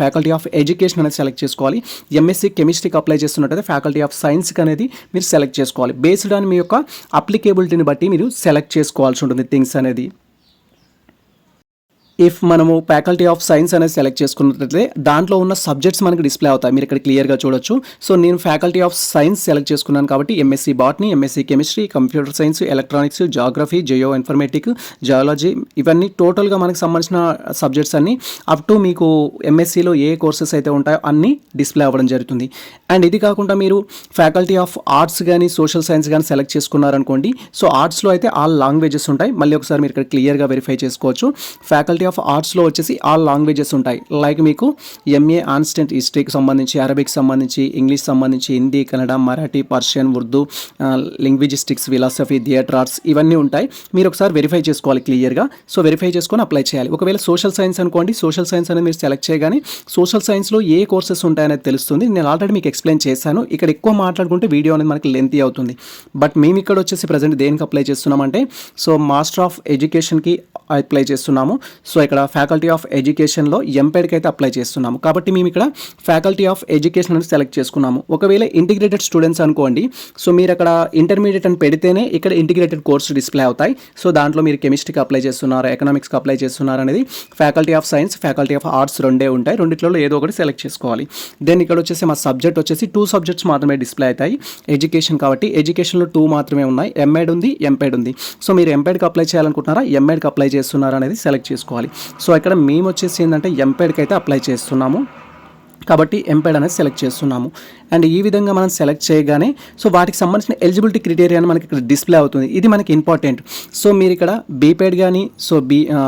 ఫ్యాకల్టీ ఆఫ్ ఎడ్యుకేషన్ అనేది సెలెక్ట్ చేసుకోవాలి. MSc కెమిస్ట్రీకి అప్లై చేస్తున్నట్టయితే ఫ్యాకల్టీ ఆఫ్ సైన్స్కి అనేది మీరు సెలెక్ట్ చేసుకోవాలి. బేస్డ్ ఆన్ మీ యొక్క అప్లికేబిలిటీని బట్టి మీరు సెలెక్ట్ చేసుకోవాల్సి ఉంటుంది థింగ్స్ అనేది. ఇఫ్ మనము ఫ్యాకల్టీ ఆఫ్ సైన్స్ అనేది సెలెక్ట్ చేసుకున్నట్లయితే దాంట్లో ఉన్న సబ్జెక్ట్స్ మనకి డిస్ప్లే అవుతాయి. మీరు ఇక్కడ క్లియర్గా చూడొచ్చు. నేను ఫ్యాకల్టీ ఆఫ్ సైన్స్ సెలెక్ట్ చేసుకున్నాను కాబట్టి MSc botany, MSc chemistry, computer science, electronics, geography, geo informatic, geology, ఇవన్నీ టోటల్గా మనకు సంబంధించిన సబ్జెక్ట్స్ అన్ని అప్ టు మీకు MScలో ఏ కోర్సెస్ అయితే ఉంటాయో అన్నీ డిస్ప్లే అవ్వడం జరుగుతుంది. అండ్ ఇది కాకుండా మీరు ఫ్యాకల్టీ ఆఫ్ ఆర్ట్స్ కానీ సోషల్ సైన్స్ కానీ సెలెక్ట్ చేసుకున్నారనుకోండి, ఆర్ట్స్లో అయితే ఆల్ లాంగ్వేజెస్ ఉంటాయి. మళ్ళీ ఒకసారి మీరు ఇక్కడ క్లియర్గా వెరిఫై చేసుకోవచ్చు. ఫ్యాకల్టీ ఆఫ్ ఆర్ట్స్లో వచ్చేసి ఆల్ లాంగ్వేజెస్ ఉంటాయి. లైక్ మీకు ఎంఏ ఆన్స్టెంట్ హిస్టరీకి సంబంధించి, అరబిక్ సంబంధించి, ఇంగ్లీష్ సంబంధించి, Hindi, Kannada, Marathi, Persian, Urdu, linguistics, philosophy, theatre arts ఇవన్నీ ఉంటాయి. మీరు ఒకసారి వెరిఫై చేసుకోవాలి క్లియర్గా. సో వెరిఫై చేసుకొని అప్లై చేయాలి. ఒకవేళ సోషల్ సైన్స్ అనుకోండి, సోషల్ సైన్స్ అనేది మీరు సెలెక్ట్ చేయగానే సోషల్ సైన్స్లో ఏ కోర్సెస్ ఉంటాయనేది తెలుస్తుంది. నేను ఆల్రెడీ మీకు ఎక్స్ప్లెయిన్ చేశాను. ఇక్కడ ఎక్కువ మాట్లాడుకుంటే వీడియో అనేది మనకి లెంతీ అవుతుంది. బట్ మేము ఇక్కడ వచ్చేసి ప్రజెంట్ దేనికి అప్లై చేస్తున్నామంటే, సో మాస్టర్ ఆఫ్ ఎడ్యుకేషన్కి అప్లై చేస్తున్నాము. సో ఇక్కడ ఫ్యాకల్టీ ఆఫ్ ఎడ్యుకేషన్లో ఎంపీఎడ్కి అయితే అప్లై చేస్తున్నాము. కాబట్టి మేము ఇక్కడ ఫ్యాకల్టీ ఆఫ్ ఎడ్యుకేషన్ అని సెలెక్ట్ చేసుకున్నాము. ఒకవేళ ఇంటిగ్రేటెడ్ స్టూడెంట్స్ అనుకోండి, సో మీరు అక్కడ ఇంటర్మీడియట్ అని పెడితేనే ఇక్కడ ఇంటిగ్రేటెడ్ కోర్సు డిస్ప్లే అవుతాయి. సో దాంట్లో మీరు కెమిస్ట్రీకి అప్లై చేస్తున్నారు, ఎకనామిక్స్కి అప్లై చేస్తున్నారు అనేది faculty of science, faculty of arts రెండే ఉంటాయి. రెండిట్లో ఏదో ఒకటి సెలెక్ట్ చేసుకోవాలి. దెన్ ఇక్కడ వచ్చేసి మా సబ్జెక్ట్ వచ్చేసి 2 సబ్జెక్ట్స్ మాత్రమే డిస్ప్లే అవుతాయి. ఎడ్యుకేషన్ కాబట్టి ఎడ్యుకేషన్లో 2 మాత్రమే ఉన్నాయి. ఎంఎడ్ ఉంది, ఎంపీఎడ్ ఉంది. సో మీరు ఎంపీఎడ్కి అప్లై చేయాలనుకుంటున్నారా, ఎంఎడ్కి అప్లై చేస్తున్నారా అనేది సెలెక్ట్ చేసుకోవాలి. సో ఇక్కడ మేము వచ్చేసి ఏంటంటే ఎంపీఎడ్కి అయితే అప్లై చేస్తున్నాము. కాబట్టి ఎంపీఎడ్ అనేది సెలెక్ట్ చేస్తున్నాము. అండ్ ఈ విధంగా మనం సెలెక్ట్ చేయగానే సో వాటికి సంబంధించిన ఎలిజిబిలిటీ క్రైటీరియా మనకి ఇక్కడ డిస్ప్లే అవుతుంది. ఇది మనకి ఇంపార్టెంట్. సో మీరు ఇక్కడ బీపీఎడ్ కానీ, so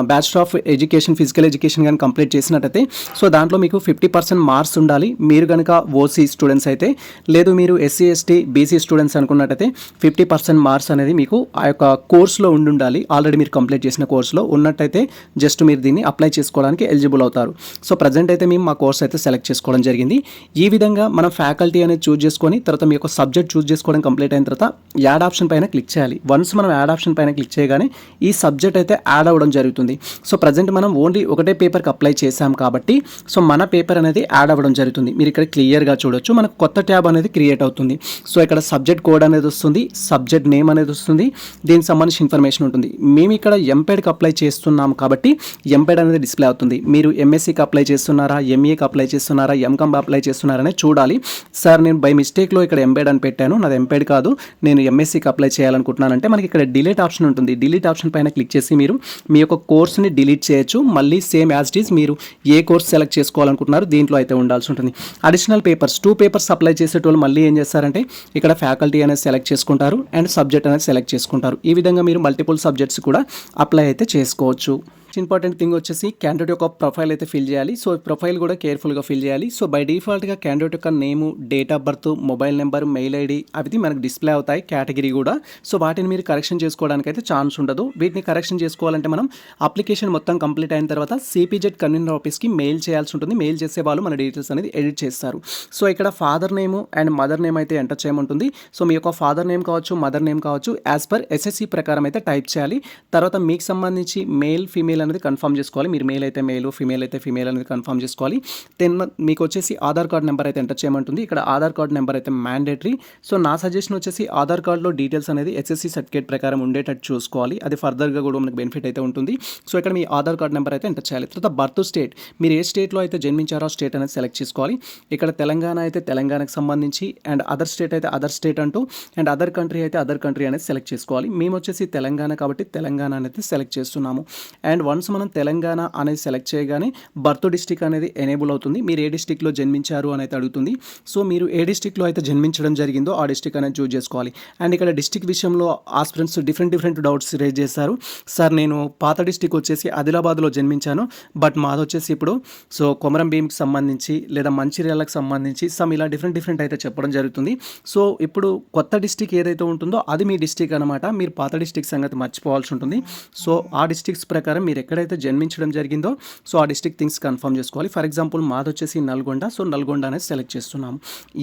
bachelor of education physical education కానీ కంప్లీట్ చేసినట్టయితే సో దాంట్లో మీకు 50% మార్క్స్ ఉండాలి. మీరు కనుక ఓసీ స్టూడెంట్స్ అయితే, లేదు మీరు ఎస్సీ ఎస్టీ బీసీ స్టూడెంట్స్ అనుకున్నట్టయితే 50% మార్క్స్ అనేది మీకు ఆ యొక్క కోర్సులో ఉండాలి. ఆల్రెడీ మీరు కంప్లీట్ చేసిన కోర్సులో ఉన్నట్టయితే జస్ట్ మీరు దీన్ని అప్లై చేసుకోవడానికి ఎలిజిబుల్ అవుతారు. సో ప్రజెంట్ అయితే మేము మా కోర్స్ అయితే సెలెక్ట్ చేసుకోవడం జరిగింది. ఈ విధంగా మనం ఫ్యాకల్టీ అనేది చూస్ చేసుకొని తర్వాత మీ యొక్క సబ్జెక్ట్ చూస్ చేసుకోవడం కంప్లీట్ అయిన తర్వాత యాడ్ ఆప్షన్ పైన క్లిక్ చేయాలి. వన్స్ మనం యాడ్ ఆప్షన్ పైన క్లిక్ చేయగానే ఈ సబ్జెక్ట్ అయితే యాడ్ అవ్వడం జరుగుతుంది. సో ప్రజెంట్ మనం ఓన్లీ ఒకటే పేపర్కి అప్లై చేసాం కాబట్టి సో మన పేపర్ అనేది యాడ్ అవ్వడం జరుగుతుంది. మీరు ఇక్కడ క్లియర్గా చూడొచ్చు, మనకు కొత్త ట్యాబ్ అనేది క్రియేట్ అవుతుంది. సో ఇక్కడ సబ్జెక్ట్ కోడ్ అనేది వస్తుంది, సబ్జెక్ట్ నేమ్ అనేది వస్తుంది, దీనికి సంబంధించిన ఇన్ఫర్మేషన్ ఉంటుంది. మేము ఇక్కడ ఎంపీఎడ్కి అప్లై చేస్తున్నాం కాబట్టి ఎంపీఎడ్ అనేది డిస్ప్లే అవుతుంది. మీరు ఎంఎస్సీకి అప్లై చేస్తున్నారా, ఎంఈఏకి అప్లై చేస్తున్నారా, ఎంకామ్ అప్లై చేస్తున్నారనే చూడాలి. సార్ నేను బై మిస్టేక్లో ఇక్కడ ఎంపీఎడ్ అని పెట్టాను, నాది ఎంపీఎడ్ కాదు, నేను ఎంఎస్సీకి అప్లై చేయాలనుకుంటున్నానంటే మనకి ఇక్కడ డిలీట్ ఆప్షన్ ఉంటుంది. డిలీట్ ఆప్షన్ పైన క్లిక్ చేసి మీరు మీ యొక్క కోర్స్ని డిలీట్ చేయొచ్చు. మళ్ళీ సేమ్ యాజ్ ఇట్ ఈస్ మీరు ఏ కోర్స్ సెలెక్ట్ చేసుకోవాలనుకుంటున్నారు దీంట్లో అయితే ఉండాల్సి ఉంటుంది. అడిషనల్ పేపర్స్ 2 పేపర్స్ అప్లై చేసేటోళ్ళు మళ్ళీ ఏం చేస్తారంటే ఇక్కడ ఫ్యాకల్టీ అనేది సెలెక్ట్ చేసుకుంటారు అండ్ సబ్జెక్ట్ అనేది సెలెక్ట్ చేసుకుంటారు. ఈ విధంగా మీరు మల్టిపుల్ సబ్జెక్ట్స్ కూడా అప్లై అయితే చేసుకోవచ్చు. ఇంపార్టెంట్ థింగ్ వచ్చేసి క్యాండిడేట్ యొక్క ప్రొఫైల్ అయితే ఫిల్ చేయాలి. సో ప్రొఫైల్ కూడా కేర్ఫుల్గా ఫిల్ చేయాలి. సో బై డిఫాల్ట్గా క్యాండిడేట్ యొక్క name, date of birth, mobile number, mail ID అవి మనకు డిస్ప్లే అవుతాయి. కేటగిరీ కూడా. సో వాటిని మీరు కరెక్షన్ చేసుకోవడానికి అయితే ఛాన్స్ ఉండదు. వీటిని కరెక్షన్ చేసుకోవాలంటే మనం అప్లికేషన్ మొత్తం కంప్లీట్ అయిన తర్వాత సిపిజెడ్ కన్వీనర్ ఆఫీస్కి మెయిల్ చేయాల్సి ఉంటుంది. మెయిల్ చేసే వాళ్ళు మన డీటెయిల్స్ అనేది ఎడిట్ చేస్తారు. సో ఇక్కడ father name and mother name అయితే ఎంటర్ చేయమంటుంది. సో మీ యొక్క ఫాదర్ నేమ్ కావచ్చు, మదర్ నేమ్ కావచ్చు యాజ్ పర్ ఎస్ఎస్సి ప్రకారం అయితే టైప్ చేయాలి. తర్వాత మీకు సంబంధించి మేల్ ఫీమేల్ అనేది కన్ఫర్మ్ చేసుకోవాలి. మీరు మేల్ అయితే మేల్, ఫీమేల్ అయితే ఫీమేల్ అనేది కన్ఫర్మ్ చేసుకోవాలి. దెన్ మీకు వచ్చేసి ఆధార్ కార్డ్ నెంబర్ అయితే ఎంటర్ చేయమంటుంది. ఇక్కడ ఆధార్ కార్డ్ నెంబర్ అయితే మ్యాండేటరీ. సో నా సజెషన్ వచ్చేసి ఆధార్ కార్డులో డీటెయిల్స్ అనేది ఎస్ఎస్సి సర్టిఫికేట్ ప్రకారం ఉండేటట్టు చూసుకోవాలి. అది ఫర్దర్గా కూడా మనకు బెనిఫిట్ అయితే ఉంటుంది. సో ఇక్కడ మీ ఆధార్ కార్డ్ నెంబర్ అయితే ఎంటర్ చేయాలి. తర్వాత బర్త్ స్టేట్, మీరు ఏ స్టేట్లో అయితే జన్మించారో స్టేట్ అనేది సెలెక్ట్ చేసుకోవాలి. ఇక్కడ తెలంగాణ అయితే తెలంగాణకు సంబంధించి అండ్ అదర్ స్టేట్ అయితే అదర్ స్టేట్ అంటూ అండ్ అదర్ కంట్రీ అయితే అదర్ కంట్రీ అనేది సెలెక్ట్ చేసుకోవాలి. మేము వచ్చేసి తెలంగాణ కాబట్టి తెలంగాణ అనేది సెలెక్ట్ చేస్తున్నాము. అండ్ వన్స్ మనం తెలంగాణ అనేది సెలెక్ట్ చేయగానే బర్త్ డిస్టిక్ అనేది ఎనేబుల్ అవుతుంది. మీరు ఏ డిస్టిక్లో జన్మించారు అని అయితే అడుగుతుంది. సో మీరు ఏ డిస్టిక్లో అయితే జన్మించడం జరిగిందో ఆ డిస్టిక్ అనేది చూస్ చేసుకోవాలి. అండ్ ఇక్కడ డిస్టిక్ విషయంలో ఆస్పిరెంట్స్ డిఫరెంట్ డౌట్స్ రేజ్ చేస్తారు. సార్ నేను పాత డిస్టిక్ వచ్చేసి ఆదిలాబాద్లో జన్మించాను, బట్ మాది వచ్చేసి ఇప్పుడు సో కొమరం భీంకి సంబంధించి లేదా మంచిర్యాలకు సంబంధించి సమ్ ఇలా డిఫరెంట్ అయితే చెప్పడం జరుగుతుంది. సో ఇప్పుడు కొత్త డిస్టిక్ ఏదైతే ఉంటుందో అది మీ డిస్టిక్ అనమాట. మీరు పాత డిస్టిక్ సంగతి మర్చిపోవాల్సి ఉంటుంది. సో ఆ డిస్టిక్స్ ప్రకారం మీరు ఎక్కడైతే జన్మించడం జరిగిందో సో ఆ డిస్ట్రిక్ట్ థింగ్స్ కన్ఫర్మ్ చేసుకోవాలి. ఫర్ ఎగ్జాంపుల్ మాది వచ్చేసి నల్గొండ, సో నల్గొండ అనేది సెలెక్ట్ చేస్తున్నాము.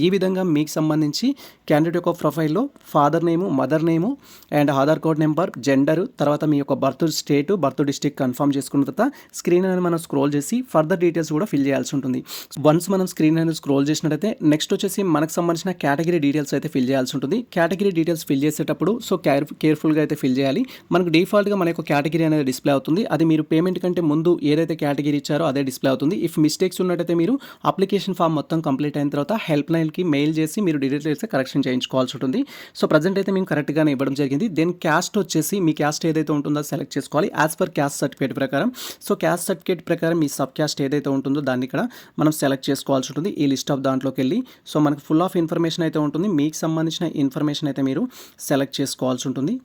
ఈ విధంగా మీకు సంబంధించి క్యాండిడేట్ యొక్క ప్రొఫైల్లో father name, mother name and Aadhaar card number, gender, తర్వాత మీ యొక్క birth state, birth district confirm చేసుకున్న తర్వాత స్క్రీన్ అనేది మనం స్క్రోల్ చేసి ఫర్దర్ డీటెయిల్స్ కూడా ఫిల్ చేయాల్సి ఉంటుంది. వన్స్ మనం స్క్రీన్ అనేది స్క్రోల్ చేసినట్టయితే నెక్స్ట్ వచ్చేసి మనకు సంబంధించిన కేటగిరీ డీటెయిల్స్ అయితే ఫిల్ చేయాల్సి ఉంటుంది. కేటగిరీ డీటెయిల్స్ ఫిల్ చేసేటప్పుడు సో కేర్ఫుల్గా అయితే ఫిల్ చేయాలి. మనకు డిఫాల్ట్గా మన యొక్క కేటగిరీ అనేది డిస్ప్లే అవుతుంది. అది మీరు పేమెంట్ కంటే ముందు ఏదైతే కేటగిరీ ఇచ్చారో అదే డిస్ప్లే అవుతుంది. ఇఫ్ మిస్టేక్స్ ఉన్నట్టయితే మీరు అప్లికేషన్ ఫామ్ మొత్తం కంప్లీట్ అయిన తర్వాత హెల్ప్ లైన్కి మెయిల్ చేసి మీరు డీటెయిల్స్ కరెక్షన్ చేయించుకోవాల్సి ఉంటుంది. సో ప్రజెంట్ అయితే మేము కరెక్ట్గానే ఇవ్వడం జరిగింది. దెన్ క్యాస్ట్ వచ్చేసి మీ క్యాస్ట్ ఏదైతే ఉంటుందో సెలెక్ట్ చేసుకోవాలి యాజ్ పర్ క్యాస్ట్ సర్టిఫికేట్ ప్రకారం. సో క్యాస్ట్ సర్టిఫికేట్ ప్రకారం మీ సబ్ క్యాస్ట్ ఏదైతే ఉంటుందో దాన్ని ఇక్కడ మనం సెలెక్ట్ చేసుకోవాల్సి ఉంటుంది. ఈ లిస్ట్ ఆఫ్ దాంట్లోకి వెళ్ళి సో మనకు ఫుల్ ఆఫ్ ఇన్ఫర్మేషన్ అయితే ఉంటుంది. మీకు సంబంధించిన ఇన్ఫర్మేషన్ అయితే మీరు సెలెక్ట్ చేసుకోవాల్సి ఉంటుంది.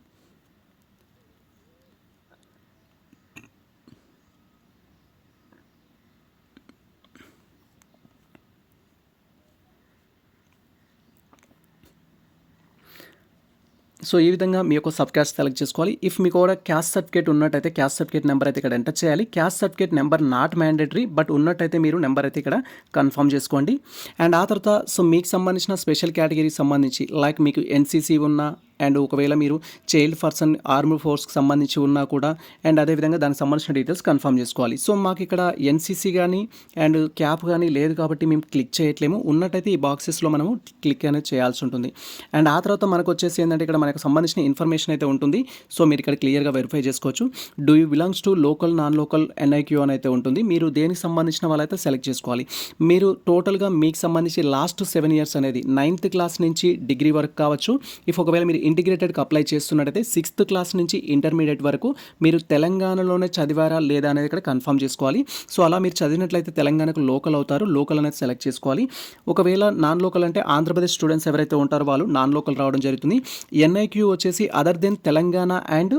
సో ఈ విధంగా మీ యొక్క సబ్ క్యాస్ట్ సెలెక్ట్ చేసుకోవాలి. ఇఫ్ మీకు కూడా క్యాస్ట్ సర్టిఫికేట్ ఉన్నట్టయితే క్యాస్ట్ సర్టిఫికేట్ నెంబర్ అయితే ఇక్కడ ఎంటర్ చేయాలి. Caste certificate number not mandatory, but ఉన్నట్టయితే మీరు నెంబర్ అయితే ఇక్కడ కన్ఫర్మ్ చేసుకోండి. అండ్ ఆ తర్వాత సో మీకు సంబంధించిన స్పెషల్ కేటగిరీకి సంబంధించి లైక్ మీకు ఎన్సీసీ ఉన్న అండ్ ఒకవేళ మీరు చైల్డ్ పర్సన్ ఆర్మీ ఫోర్స్కి సంబంధించి ఉన్నా కూడా అండ్ అదేవిధంగా దానికి సంబంధించిన డీటెయిల్స్ కన్ఫర్మ్ చేసుకోవాలి. సో మాకు ఇక్కడ ఎన్సీసీ కానీ అండ్ క్యాప్ కానీ లేదు కాబట్టి మేము క్లిక్ చేయట్లేము. ఉన్నట్టయితే ఈ బాక్సెస్లో మనము క్లిక్ అనేది చేయాల్సి ఉంటుంది. అండ్ ఆ తర్వాత మనకు వచ్చేసి ఏంటంటే ఇక్కడ మనకు సంబంధించిన ఇన్ఫర్మేషన్ అయితే ఉంటుంది. సో మీరు ఇక్కడ క్లియర్గా వెరిఫై చేసుకోవచ్చు. Do you belongs to local non local NIQ అని అయితే ఉంటుంది. మీరు దేనికి సంబంధించిన వాళ్ళైతే సెలెక్ట్ చేసుకోవాలి. మీరు టోటల్గా మీకు సంబంధించి లాస్ట్ 7 years అనేది 9th క్లాస్ నుంచి డిగ్రీ వరకు కావచ్చు. ఇఫ్ ఒకవేళ మీరు ఇంటిగ్రేటెడ్కి అప్లై చేస్తున్నట్టయితే 6th క్లాస్ నుంచి ఇంటర్మీడియట్ వరకు మీరు తెలంగాణలోనే చదివారా లేదా అనేది ఇక్కడ కన్ఫర్మ్ చేసుకోవాలి. సో అలా మీరు చదివినట్లయితే తెలంగాణకు లోకల్ అవుతారు. లోకల్ అనేది సెలెక్ట్ చేసుకోవాలి. ఒకవేళ నాన్ లోకల్ అంటే ఆంధ్రప్రదేశ్ స్టూడెంట్స్ ఎవరైతే ఉంటారో వాళ్ళు నాన్ లోకల్ రావడం జరుగుతుంది. ఎన్ఐక్యూ వచ్చేసి other then Telangana and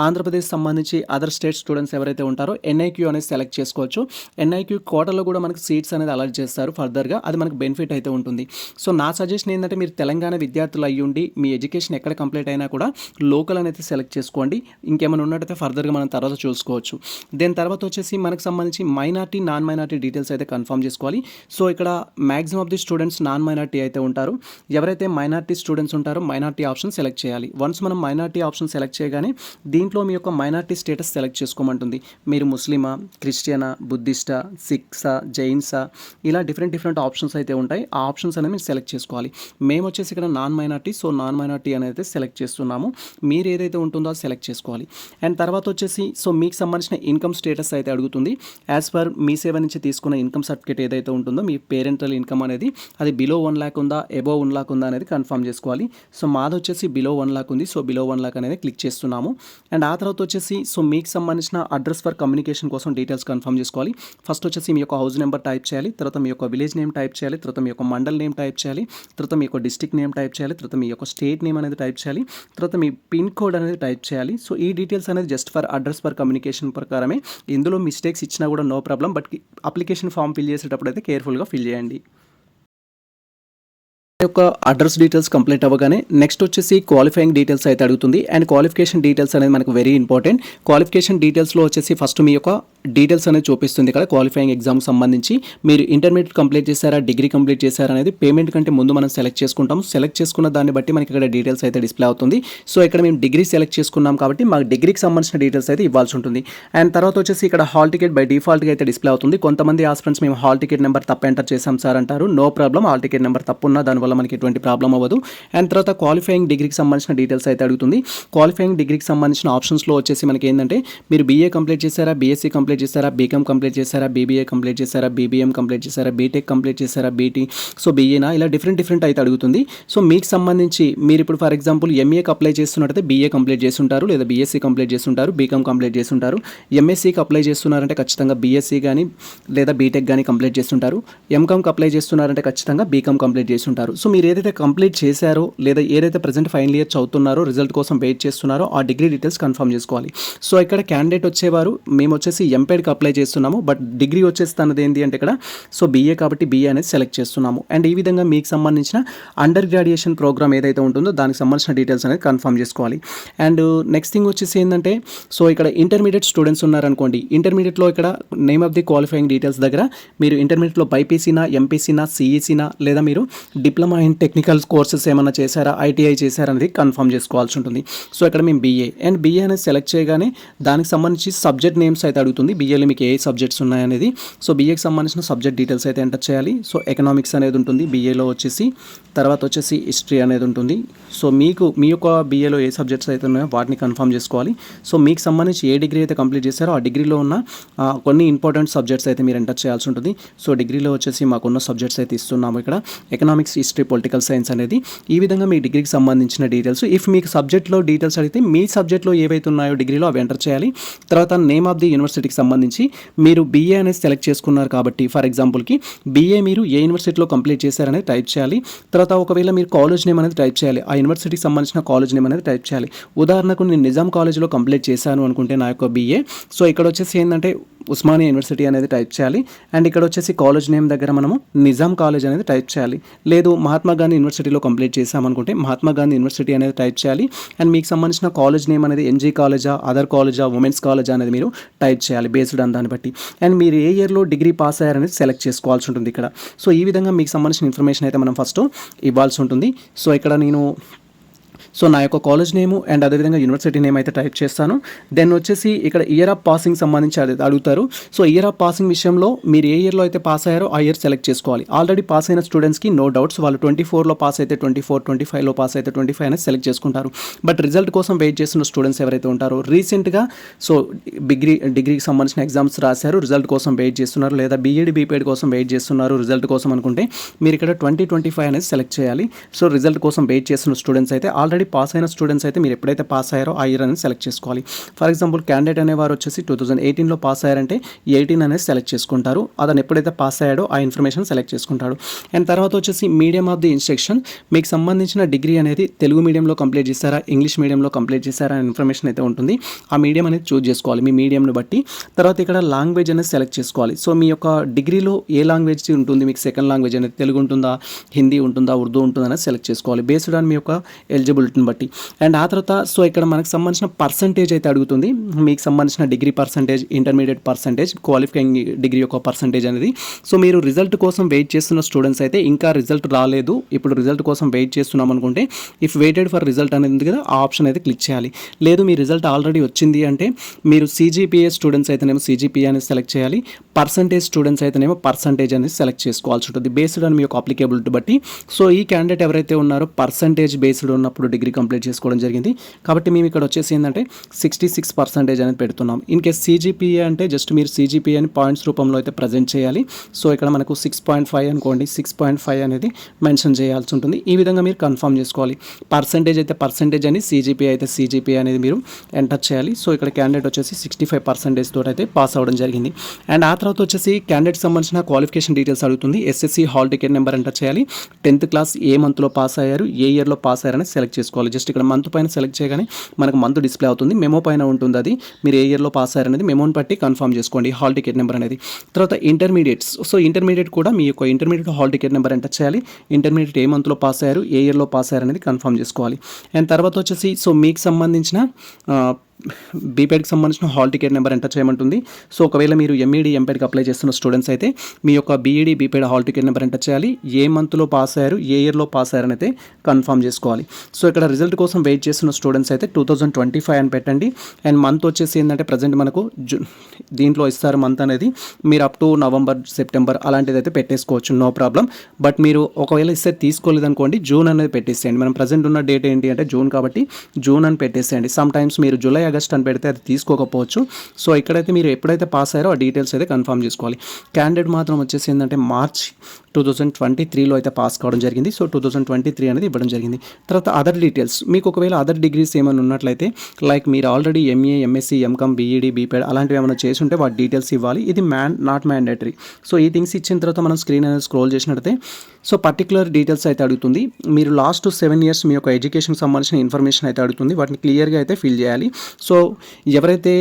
Andhra Pradesh సంబంధించి అదర్ స్టేట్ స్టూడెంట్స్ ఎవరైతే ఉంటారో ఎన్ఐక్యూ అనేది సెలెక్ట్ చేసుకోవచ్చు. ఎన్ఐక్యూ కోటాలో కూడా మనకు సీట్స్ అనేది అలాట్ చేస్తారు ఫర్దర్గా, అది మనకు బెనిఫిట్ అయితే ఉంటుంది. సో నా సజెషన్ ఏంటంటే మీరు తెలంగాణ విద్యార్థులు అయ్యుండి మీ ఎడ్యుకేషన్ ఎక్కడ కంప్లీట్ అయినా కూడా లోకల్ అనేది సెలెక్ట్ చేసుకోండి. ఇంకేమైనా ఉన్నట్టయితే ఫర్దర్గా మనం తర్వాత చూసుకోవచ్చు. దాని తర్వాత వచ్చేసి మనకు సంబంధించి మైనార్టీ నాన్ మైనార్టీ డీటెయిల్స్ అయితే కన్ఫర్మ్ చేసుకోవాలి. సో ఇక్కడ maximum of the students non minority అయితే ఉంటారు. ఎవరైతే మైనార్టీ స్టూడెంట్స్ ఉంటారో మైనార్టీ ఆప్షన్ సెలెక్ట్ చేయాలి. వన్స్ మనం మైనార్టీ ఆప్షన్ సెలెక్ట్ చేయగానే దీంట్లో మీ యొక్క మైనార్టీ స్టేటస్ సెలెక్ట్ చేసుకోమంటుంది. మీరు ముస్లిమా, క్రిస్టియనా, బుద్ధిస్టా, సిక్సా, జైన్సా, ఇలా డిఫరెంట్ ఆప్షన్స్ అయితే ఉంటాయి. ఆ ఆప్షన్స్ అనేవి మీరు సెలెక్ట్ చేసుకోవాలి. మేము వచ్చేసి ఇక్కడ non minority, so non minority అనేది సెలెక్ట్ చేస్తున్నాము. మీరు ఏదైతే ఉంటుందో అది సెలెక్ట్ చేసుకోవాలి. అండ్ తర్వాత వచ్చేసి సో మీకు సంబంధించిన ఇన్కమ్ స్టేటస్ అయితే అడుగుతుంది. యాజ్ పర్ మీ సేవ నుంచి తీసుకున్న ఇన్కమ్ సర్టిఫికేట్ ఏదైతే ఉంటుందో మీ పేరెంటల్ ఇన్కమ్ అనేది అది బిలో 1 lakh ఉందా, అబోవ్ 1 lakh ఉందా అనేది కన్ఫర్మ్ చేసుకోవాలి. సో మాది వచ్చేసి బిలో 1 lakh ఉంది. సో బిలో 1 lakh అనేది క్లిక్ చేస్తున్నాము. అండ్ ఆ తర్వాత వచ్చేసి సో మీకు సంబంధించిన అడ్రస్ ఫర్ కమ్యూనికేషన్ కోసం డీటెయిల్స్ కన్ఫర్మ్ చేసుకోవాలి. ఫస్ట్ వచ్చేసి మీ యొక్క హౌస్ నెంబర్ టైప్ చేయాలి. తర్వాత మీ యొక్క విలేజ్ నేమ్ టైప్ చేయాలి. తర్వాత మీ యొక్క మండల్ నేమ్ టైప్ చేయాలి. తర్వాత మీ యొక్క డిస్ట్రిక్ట్ నేమ్ టైప్ చేయాలి. తర్వాత మీ యొక్క స్టేట్ నేమ్ అనేది టైప్ చేయాలి. తర్వాత మీ పిన్ కోడ్ అనేది టైప్ చేయాలి. సో ఈ డీటెయిల్స్ అనేది just for address for communication ప్రకారమే. ఇందులో మిస్టేక్స్ ఇచ్చినా కూడా no problem, but application form fill చేసేటప్పుడు అయితే కేర్ఫుల్గా ఫిల్ చేయండి. యొక్క అడ్రస్ డీటెయిల్స్ కంప్లీట్ అవ్వగానే నెక్స్ట్ వచ్చేసి క్వాలిఫైయింగ్ డీటెయిల్స్ అయితే అడుగుతుంది. అండ్ క్వాలిఫికేషన్ డీటెయిల్స్ అనేది మనకు వెరీ ఇంపార్టెంట్. క్వాలిఫికేషన్ డీటెయిల్స్లో వచ్చేసి ఫస్ట్ మీ యొక్క డీటెయిల్స్ అనేది చూపిస్తుంది ఇక్కడ. క్వాలిఫైయింగ్ ఎగ్జామ్కి సంబంధించి మీరు ఇంటర్మీడియట్ కంప్లీట్ చేశారా, డిగ్రీ కంప్లీట్ చేశారా అనేది పేమెంట్ కంటే ముందు మనం సెలెక్ట్ చేసుకుంటాం. సెలెక్ట్ చేసుకున్న దాన్ని బట్టి మనకి ఇక్కడ డీటెయిల్స్ అయితే డిస్ప్లే అవుతుంది. సో ఇక్కడ మేము డిగ్రీ సెలెక్ట్ చేసుకున్నాం కాబట్టి మాకు డిగ్రీకి సంబంధించిన డీటెయిల్స్ అయితే ఇవ్వాల్సి ఉంటుంది. అండ్ తర్వాత వచ్చేసి ఇక్కడ హాల్ టికెట్ బై డిఫాల్ట్గా అయితే డిస్ప్లే అవుతుంది. కొంతమంది ఆస్పిరెంట్స్ మేము హాల్ టికెట్ నెంబర్ తప్పు ఎంటర్ చేసాం సార్ అంటారు. No problem, hall ticket number తప్పు ఉన్నా దానివల్ల మనకి ఎటువంటి ప్రాబ్లం అవ్వదు. అండ్ తర్వాత క్వాలిఫైయింగ్ డిగ్రీకి సంబంధించిన డీటెయిల్స్ అయితే అడుగుతుంది. క్వాలిఫైయింగ్ డిగ్రీకి సంబంధించిన ఆప్షన్స్లో వచ్చేసి మనకి ఏంటంటే మీరు బీఏ కంప్లీట్ చేశారా, బీఎస్సీ కంప్లీట్ చేశారా, బీకామ్ కంప్లీట్ చేశారా, బీబీఏ కంప్లీట్ చేశారా, బీబీఎం కంప్లీట్ చేశారా, బీటెక్ కంప్లీట్ చేశారా, బీటీ, సో బీఏనా, ఇలా డిఫరెంట్ అయితే అడుగుతుంది. సో మీకు సంబంధించి మీరు ఇప్పుడు ఫర్ ఎగ్జాంపుల్ ఎంఏకి అప్లై చేస్తున్నట్టయితే బీఏ కంప్లీట్ చేసి ఉంటారు, లేదా బీఎస్సీ కంప్లీట్ చేసి ఉంటారు, బీకామ్ కంప్లీట్ చేసి ఉంటారు. ఎంఎస్సీకి అప్లై చేస్తున్నారంటే ఖచ్చితంగా బీఎస్సీ కానీ లేదా బీటెక్ కానీ కంప్లీట్ చేస్తుంటారు. ఎంకామ్కి అప్లై చేస్తున్నారంటే ఖచ్చితంగా బీకామ్ కంప్లీట్ చేసి ఉంటారు. సో మీరు ఏదైతే కంప్లీట్ చేశారో లేదా ఏదైతే ప్రజెంట్ ఫైనల్ ఇయర్ చదువుతున్నారో రిజల్ట్ కోసం వెయిట్ చేస్తున్నారో ఆ డిగ్రీ డీటెయిల్స్ కన్ఫర్మ్ చేసుకోవాలి. సో ఇక్కడ క్యాండిడేట్ వచ్చేవారు మేము వచ్చేసి ఎంపీఎడ్కి అప్లై చేస్తున్నాము, బట్ డిగ్రీ వచ్చేసి తనది ఏంటి అంటే ఇక్కడ సో బీఏ కాబట్టి బీఏ అనేది సెలెక్ట్ చేస్తున్నాము. అండ్ ఈ విధంగా మీకు సంబంధించిన అండర్ గ్రాడ్యుయేషన్ ప్రోగ్రామ్ ఏదైతే ఉంటుందో దానికి సంబంధించిన డీటెయిల్స్ అనేది కన్ఫర్మ్ చేసుకోవాలి. అండ్ నెక్స్ట్ థింగ్ వచ్చేసి ఏంటంటే సో ఇక్కడ ఇంటర్మీడియట్ స్టూడెంట్స్ ఉన్నారనుకోండి, ఇంటర్మీడియట్లో ఇక్కడ name of the qualifying details దగ్గర మీరు ఇంటర్మీడియట్లో బైపీసీనా, ఎంపీసీనా, సిఈసీనా లేదా మీరు డిప్లొమా ఇన్ టెక్నికల్ కోర్సెస్ ఏమైనా చేశారా, ఐటీఐ చేశారా అనేది కన్ఫర్మ్ చేసుకోవాల్సి ఉంటుంది. సో ఇక్కడ మేము బీఏ అండ్ బీఏ అనేది సెలెక్ట్ చేయగానే దానికి సంబంధించి సబ్జెక్ట్ నేమ్స్ అయితే అడుగుతుంది. బీఏలో మీకు ఏ సబ్జెక్ట్స్ ఉన్నాయనేది. సో బీఏకి సంబంధించిన సబ్జెక్ట్ డీటెయిల్స్ అయితే ఎంటర్ చేయాలి. సో ఎకనామిక్స్ అనేది ఉంటుంది బీఏలో వచ్చేసి, తర్వాత వచ్చేసి హిస్టరీ అనేది ఉంటుంది. సో మీకు మీ యొక్క బీఏలో ఏ సబ్జెక్ట్స్ అయితే ఉన్నాయో వాటిని కన్ఫర్మ్ చేసుకోవాలి. సో మీకు సంబంధించి ఏ డిగ్రీ అయితే కంప్లీట్ చేశారో ఆ డిగ్రీలో ఉన్న కొన్ని ఇంపార్టెంట్ సబ్జెక్ట్స్ అయితే మీరు ఎంటర్ చేయాల్సి ఉంటుంది. సో డిగ్రీలో వచ్చేసి మాకున్న సబ్జెక్ట్స్ అయితే ఇస్తున్నాము ఇక్కడ, ఎకనామిక్స్, హిస్టరీ, పొలిటికల్ సైన్స్ అనేది. ఈ విధంగా మీ డిగ్రీకి సంబంధించిన డీటెయిల్స్. ఇఫ్ మీకు సబ్జెక్ట్లో డీటెయిల్స్ అడిగితే మీ సబ్జెక్ట్లో ఏవైతే ఉన్నాయో డిగ్రీలో అవి ఎంటర్ చేయాలి. తర్వాత నేమ్ ఆఫ్ ది యూనివర్సిటీకి యూనివర్సిటీకి సంబంధించి మీరు బీఏ అనేది సెలెక్ట్ చేసుకున్నారు కాబట్టి ఫర్ ఎగ్జాంపుల్కి బీఏ మీరు ఏ యూనివర్సిటీలో కంప్లీట్ చేశారనేది టైప్ చేయాలి. తర్వాత ఒకవేళ మీరు కాలేజ్ నేమ్ అనేది టైప్ చేయాలి, ఆ యూనివర్సిటీకి సంబంధించిన కాలేజ్ నేమ్ అనేది టైప్ చేయాలి. ఉదాహరణకు నేను నిజాం కాలేజ్లో కంప్లీట్ చేశాను అనుకుంటే నా యొక్క బీఏ, సో ఇక్కడ వచ్చేసి ఏంటంటే ఉస్మానియా యూనివర్సిటీ అనేది టైప్ చేయాలి. అండ్ ఇక్కడ వచ్చేసి కాలేజ్ నేమ్ దగ్గర మనము నిజాం కాలేజ్ అనేది టైప్ చేయాలి. లేదు మహాత్మా గాంధీ యూనివర్సిటీలో కంప్లీట్ చేసామనుకుంటే మహాత్మా గాంధీ యూనివర్సిటీ అనేది టైప్ చేయాలి. అండ్ మీకు సంబంధించిన కాలేజ్ నేమ్ అనేది ఎన్జీ కాలేజా, అదర్ కాలేజా, ఉమెన్స్ కాలేజా అనేది మీరు టైప్ చేయాలి బేస్డ్ ఆన్ దాన్ని బట్టి. అండ్ మీరు ఏ ఇయర్లో డిగ్రీ పాస్ అయ్యారనేది సెలెక్ట్ చేసుకోవాల్సి ఉంటుంది ఇక్కడ. సో ఈ విధంగా మీకు సంబంధించిన ఇన్ఫర్మేషన్ అయితే మనం ఫస్ట్ ఇవ్వాల్సి ఉంటుంది. సో ఇక్కడ నేను నా యొక్క కాలేజ్ నేము అండ్ అదేవిధంగా యూనివర్సిటీ నేమ్ అయితే టైప్ చేస్తాను. దెన్ వచ్చేసి ఇక్కడ ఇయర్ ఆఫ్ పాసింగ్ సంబంధించి అడుగుతారు. సో ఇయర్ ఆఫ్ పాసింగ్ విషయంలో మీరు ఏ ఇయర్లో అయితే పాస్ అయ్యారో ఆ ఇయర్ సెలెక్ట్ చేసుకోవాలి. ఆల్రెడీ పాస్ అయిన స్టూడెంట్స్కి నో డౌట్స్, వాళ్ళు 24లో పాస్ అయితే 24, 25లో పాస్ అయితే 25 అనేది సెలెక్ట్ చేసుకుంటారు. బట్ రిజల్ట్ కోసం వెయిట్ చేస్తున్న స్టూడెంట్స్ ఎవరైతే ఉంటారో రీసెంట్గా డిగ్రీకి సంబంధించిన ఎగ్జామ్స్ రాశారు, రిజల్ట్ కోసం వెయిట్ చేస్తున్నారు, లేదా బీఈడి బీపీఎడ్ కోసం వెయిట్ చేస్తున్నారు రిజల్ట్ కోసం అనుకుంటే మీరు ఇక్కడ 2025 అనేది సెలెక్ట్ చేయాలి. సో రిజల్ట్ కోసం వెయిట్ చేస్తున్న స్టూడెంట్స్ అయితే ఆల్రెడీ పాస్ అయిన స్టూడెంట్స్ అయితే మీరు ఎప్పుడైతే పాస్ అయ్యారో ఆ ఇయర్ అనేది సెలెక్ట్ చేసుకోవాలి. ఫర్ ఎగ్జాంపుల్ క్యాండిడేట్ అనేవారు వచ్చేసి 2018లో పాస్ అయ్యారంటే 18 అనేది సెలెక్ట్ చేసుకుంటారు. అతను ఎప్పుడైతే పాస్ అయ్యాడో ఆ ఇన్ఫర్మేషన్ సెలెక్ట్ చేసుకుంటాడు. అండ్ తర్వాత వచ్చేసి మీడియం ఆఫ్ ది ఇన్స్ట్రక్షన్, మీకు సంబంధించిన డిగ్రీ అనేది తెలుగు మీడియంలో కంప్లీట్ చేశారా, ఇంగ్లీష్ మీడియంలో కంప్లీట్ చేశారా అనే ఇన్ఫర్మేషన్ అయితే ఉంటుంది. ఆ మీడియం అనేది చూజ్ చేసుకోవాలి మీ మీడియంని బట్టి. తర్వాత ఇక్కడ లాంగ్వేజ్ అనేది సెలెక్ట్ చేసుకోవాలి. సో మీ యొక్క డిగ్రీలో ఏ లాంగ్వేజ్ ఉంటుంది, మీకు సెకండ్ లాంగ్వేజ్ అనేది తెలుగు ఉంటుందా, హిందీ ఉంటుందా, ఉర్దూ ఉంటుందా అనేది సెలెక్ట్ చేసుకోవాలి బేస్డ్ ఆన్ మీ యొక్క ఎలిజిబిలిటీని బట్టి. అండ్ ఆ తర్వాత సో ఇక్కడ మనకు సంబంధించిన పర్సంటేజ్ అయితే అడుగుతుంది, మీకు సంబంధించిన degree percentage, intermediate percentage, qualifying degree యొక్క పర్సంటేజ్ అనేది. సో మీరు రిజల్ట్ కోసం వెయిట్ చేస్తున్న స్టూడెంట్స్ అయితే ఇంకా రిజల్ట్ రాలేదు, ఇప్పుడు రిజల్ట్ కోసం వెయిట్ చేస్తున్నాం అనుకుంటే ఇఫ్ వెయిటెడ్ ఫర్ రిజల్ట్ అనేది ఉంది కదా, ఆ ఆప్షన్ అయితే క్లిక్ చేయాలి. లేదు మీ రిజల్ట్ ఆల్రెడీ వచ్చింది అంటే మీరు CGPA స్టూడెంట్స్ అయితేనేమో CGPA అనేది సెలెక్ట్ చేయాలి, పర్సంటేజ్ స్టూడెంట్స్ అయితేనేమో పర్సంటేజ్ అనేది సెలెక్ట్ చేసుకోవాల్సి ఉంటుంది బేస్డ్ ఆన్ మీ యొక్క అప్లికేబిలిటీ బట్టి. సో ఈ క్యాండిడేట్ ఎవరైతే ఉన్నారో పర్సంటేజ్ బేస్డ్ ఉన్నప్పుడు డిగ్రీ కంప్లీట్ చేసుకోవడం జరిగింది కాబట్టి మేము ఇక్కడ వచ్చేసి ఏంటంటే 66% అనేది పెడుతున్నాం. ఇన్ కేస్ CGPA అంటే జస్ట్ మీరు CGPAని పాయింట్స్ రూపంలో అయితే ప్రజెంట్ చేయాలి. సో ఇక్కడ మనకు 6.5 అనుకోండి, 6.5 అనేది మెన్షన్ చేయాల్సి ఉంటుంది. ఈ విధంగా మీరు కన్ఫర్మ్ చేసుకోవాలి. పర్సంటేజ్ అయితే పర్సంటేజ్ అని, CGPA అయితే CGPA అనేది మీరు ఎంటర్ చేయాలి. సో ఇక్కడ క్యాండిడేట్ వచ్చేసి 65% తోటి అయితే పాస్ అవ్వడం జరిగింది. అండ్ ఆ తర్వాత వచ్చేసి క్యాండిడేట్ సంబంధించిన క్వాలిఫికేషన్ డీటెయిల్స్ అడుగుతుంది. SSC hall ticket number enter చేయాలి. 10th క్లాస్ ఏ మంత్లో పాస్ అయ్యారు, ఏ ఇయర్లో పాస్ అయ్యారని సెలెక్ట్ చేసుకోవాలి. జస్ట్ ఇక్కడ మంత్ పైన సెలెక్ట్ చేయగానే మనకు మంత్ డిస్ప్లే అవుతుంది, మెమో పైన ఉంటుంది అది మీరు ఏ ఇయర్లో పాస్ అయ్యారనేది మెమోని బట్టి కన్ఫర్మ్ చేసుకోండి హాల్ టికెట్ నెంబర్ అనేది. తర్వాత ఇంటర్మీడియట్స్, సో ఇంటర్మీడియట్ కూడా మీ యొక్క intermediate hall ticket number enter చేయాలి. ఇంటర్మీడియట్ ఏ మంత్లో పాస్ అయ్యారు, ఏ ఇయర్లో పాస్ అయ్యారు అనేది కన్ఫర్మ్ చేసుకోవాలి. అండ్ తర్వాత వచ్చేసి సో మీకు సంబంధించిన బీపీఎడ్కి సంబంధించిన హాల్ టికెట్ నెంబర్ ఎంటర్ చేయమంటుంది. సో ఒకవేళ మీరు ఎంఈడి ఎంపీఎడ్కి అప్లై చేస్తున్న స్టూడెంట్స్ అయితే మీ యొక్క BEd BPEd hall ticket number enter చేయాలి. ఏ మంత్లో పాస్ అయ్యారు, ఏ ఇయర్లో పాస్ అయ్యారని అయితే కన్ఫర్మ్ చేసుకోవాలి. సో ఇక్కడ రిజల్ట్ కోసం వెయిట్ చేస్తున్న స్టూడెంట్స్ అయితే 2025 అని పెట్టండి. అండ్ మంత్ వచ్చేసి ఏంటంటే ప్రజెంట్ మనకు దీంట్లో ఇస్తారు మంత్ అనేది, మీరు అప్ టు నవంబర్, సెప్టెంబర్ అలాంటిది అయితే పెట్టేసుకోవచ్చు, నో ప్రాబ్లం. బట్ మీరు ఒకవేళ ఇస్తే తీసుకోలేదనుకోండి జూన్ అనేది పెట్టేసేయండి. మనం ప్రజెంట్ ఉన్న డేట్ ఏంటి అంటే జూన్ కాబట్టి జూన్ అని పెట్టేసేయండి. సమ్ టైమ్స్ మీరు జూలై, ఆగస్ట్ అని పెడితే అది తీసుకోకపోవచ్చు. సో ఇక్కడైతే మీరు ఎప్పుడైతే పాస్ అయ్యారో ఆ డీటెయిల్స్ అయితే కన్ఫర్మ్ చేసుకోవాలి. క్యాండిడేట్ మాత్రం వచ్చేసి ఏంటంటే మార్చ్ 2023లో అయితే పాస్ కావడం జరిగింది. సో 2023 అనేది ఇవ్వడం జరిగింది. తర్వాత అదర్ డీటెయిల్స్, మీకు ఒకవేళ అదర్ డిగ్రీస్ ఏమైనా ఉన్నట్లయితే లైక్ మీరు already MA, MSc, MCom, BEd, BPEd అలాంటివి ఏమైనా చేసి ఉంటే వాటి డీటెయిల్స్ ఇవ్వాలి. ఇది నాట్ మ్యాండేటరీ. సో ఈ థింగ్స్ ఇచ్చిన తర్వాత మనం స్క్రీన్ అనేది స్క్రోల్ చేసినట్టయితే సో పర్టికులర్ డీటెయిల్స్ అయితే అడుగుతుంది. మీరు లాస్ట్ 7 years మీ యొక్క ఎడ్యుకేషన్కి సంబంధించిన ఇన్ఫర్మేషన్ అయితే అడుగుతుంది. వాటిని క్లియర్గా అయితే ఫిల్ చేయాలి. సో ఎవరైతే